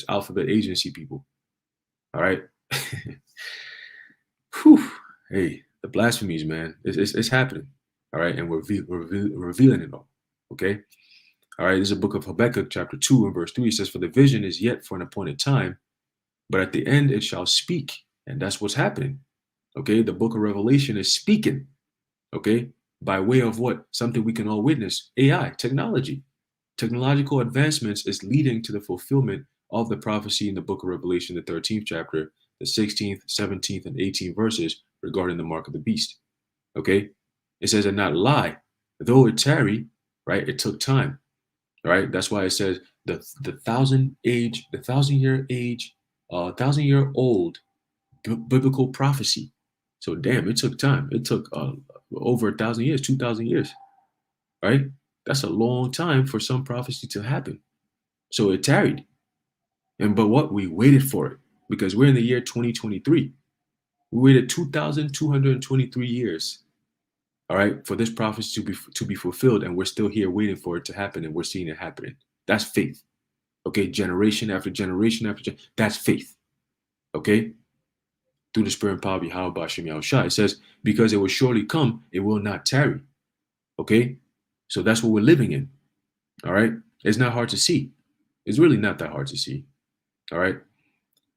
alphabet agency people. All right. Whew. Hey, the blasphemies, man. It's happening. All right, and we're revealing it all. Okay. All right. This is a book of Habakkuk, chapter 2 and verse 3. It says, "For the vision is yet for an appointed time, but at the end it shall speak." And that's what's happening. Okay. The book of Revelation is speaking. Okay. By way of what? Something we can all witness. AI, technology. Technological advancements is leading to the fulfillment of the prophecy in the book of Revelation, the 13th chapter, the 16th, 17th, and 18th verses regarding the mark of the beast. Okay. It says, "And not lie, though it tarry," right? It took time. Right. That's why it says the 1,000-year old biblical prophecy. So damn, it took time. It took over 1,000 years, 2,000 years. Right. That's a long time for some prophecy to happen. So it tarried. But what? We waited for it because we're in the year 2023. We waited 2,223 years, all right, for this prophecy to be fulfilled, and we're still here waiting for it to happen, and we're seeing it happening. That's faith. Okay, generation after generation after generation. That's faith. Okay, through the Spirit and power of Yahweh Ba'ashem Yahushua. It says, "Because it will surely come, it will not tarry." Okay, so that's what we're living in. All right, it's not hard to see. It's really not that hard to see. All right.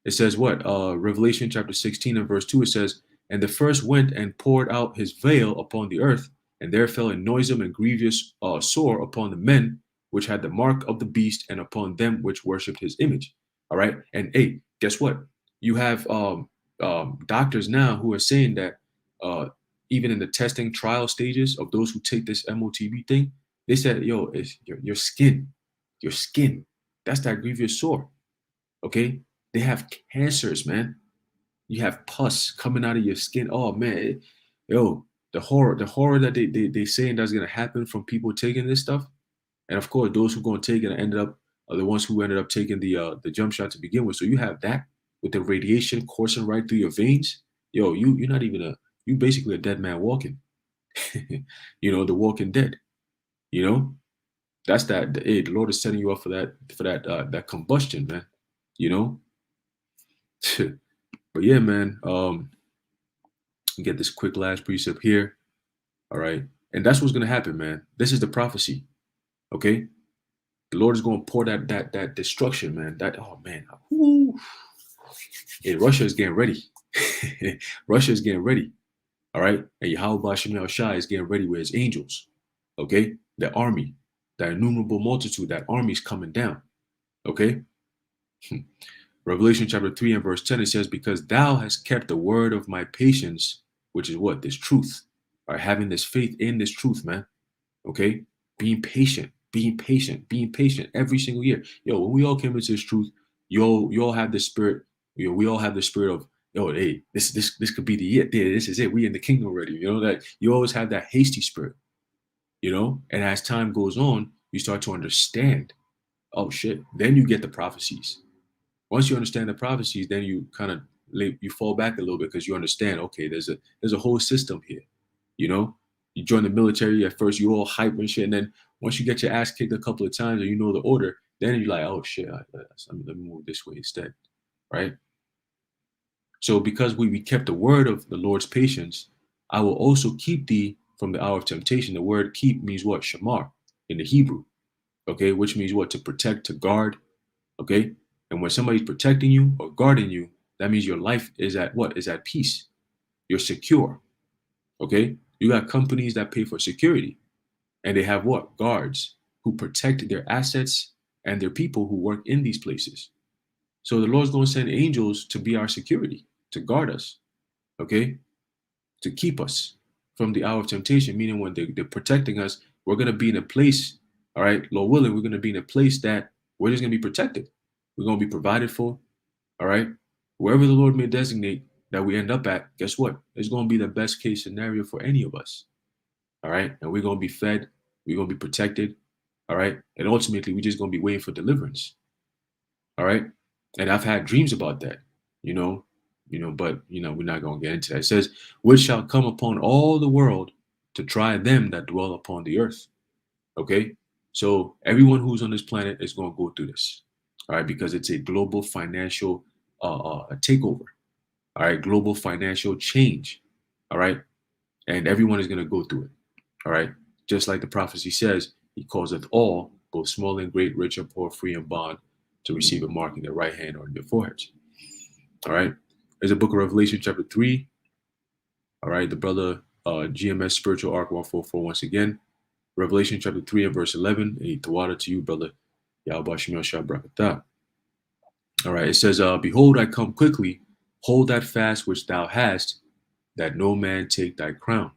It says what? Revelation chapter 16 and verse 2, it says, "And the first went and poured out his veil upon the earth, and there fell a noisome and grievous sore upon the men which had the mark of the beast, and upon them which worshipped his image." All right. And hey, guess what? You have doctors now who are saying that even in the testing trial stages of those who take this MOTB thing, they said, yo, it's your skin. That's that grievous sore. Okay. They have cancers, man. You have pus coming out of your skin. Oh man, the horror that they saying that's gonna happen from people taking this stuff. And of course, those who are gonna take it ended up are the ones who ended up taking the jump shot to begin with. So you have that with the radiation coursing right through your veins. You're not even you basically a dead man walking. The Walking Dead. That's that. Hey, the Lord is setting you up for that combustion, man. But yeah, man, get this quick last precept here. All right. And that's what's going to happen, man. This is the prophecy. Okay. The Lord is going to pour that destruction, man. Oh man. Woo. Yeah, Russia is getting ready. Russia is getting ready. All right. And Yahweh Ba'ashem Yahushua is getting ready with his angels. Okay. The army, that innumerable multitude, that army is coming down. Okay. Revelation chapter 3 and verse 10, it says, "Because thou hast kept the word of my patience," which is what? This truth. All right, having this faith in this truth, man. Okay? Being patient every single year. When we all came into this truth, you all have the spirit, we all have the spirit of, hey, this could be the year. This is it. We in the kingdom already. That you always have that hasty spirit. And as time goes on, you start to understand. Oh shit. Then you get the prophecies. Once you understand the prophecies, then you kind of you fall back a little bit because you understand, okay, there's a whole system here. You join the military at first, you all hype and shit, and then once you get your ass kicked a couple of times and you know the order, then you're like, oh shit, let me move this way instead, right? So because we kept the word of the Lord's patience, I will also keep thee from the hour of temptation. The word keep means what? Shamar in the Hebrew, okay, which means what? To protect, to guard. Okay. And when somebody's protecting you or guarding you, that means your life is at what? Is at peace. You're secure. Okay. You got companies that pay for security and they have what? Guards who protect their assets and their people who work in these places. So the Lord's going to send angels to be our security, to guard us. Okay. To keep us from the hour of temptation, meaning when they're protecting us, we're going to be in a place, all right, Lord willing, we're going to be in a place that we're just going to be protected. We're going to be provided for, all right? Wherever the Lord may designate that we end up at, guess what? It's going to be the best case scenario for any of us, all right? And we're going to be fed, we're going to be protected, all right? And ultimately, we're just going to be waiting for deliverance, all right? And I've had dreams about that, you know, but we're not going to get into that. It says, which shall come upon all the world to try them that dwell upon the earth. Okay. So everyone who's on this planet is going to go through this. All right. Because it's a global financial takeover. All right. Global financial change. All right. And everyone is going to go through it. All right. Just like the prophecy says, he causeth all, both small and great, rich and poor, free and bond, to receive a mark in their right hand or in their foreheads. All right. There's a book of Revelation chapter 3. All right. The brother GMS Spiritual Arc 144 once again. Revelation chapter 3 and verse 11. And Tawada to you, brother. Yahweh Shemel Shah Brakatah. All right. It says, behold, I come quickly. Hold that fast which thou hast, that no man take thy crown.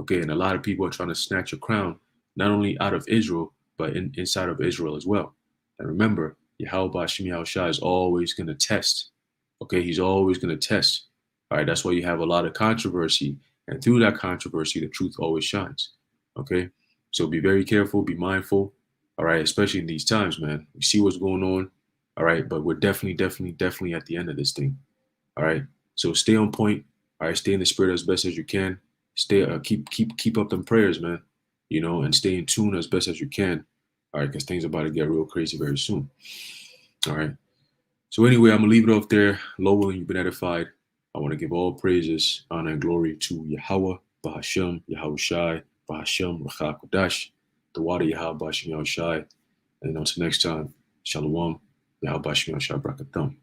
Okay. And a lot of people are trying to snatch your crown, not only out of Israel, but inside of Israel as well. And remember, Yahweh Shemel Shah is always going to test. Okay. He's always going to test. All right. That's why you have a lot of controversy. And through that controversy, the truth always shines. Okay. So be very careful, be mindful, all right, especially in these times, man. We see what's going on, all right, but we're definitely at the end of this thing, all right. So stay on point, all right. Stay in the spirit as best as you can. Stay, keep up them prayers, man. And stay in tune as best as you can, all right, because things are about to get real crazy very soon, all right. So anyway, I'm gonna leave it off there. Lord willing, you've been edified. I want to give all praises, honor, and glory to Yahweh, Bahashem, Yahweh Shai. Bahashem, Racha Kodash, the water Yahweh Bashim Shai. And until next time, Shalom, Yahweh Bashim Shai Brakatham.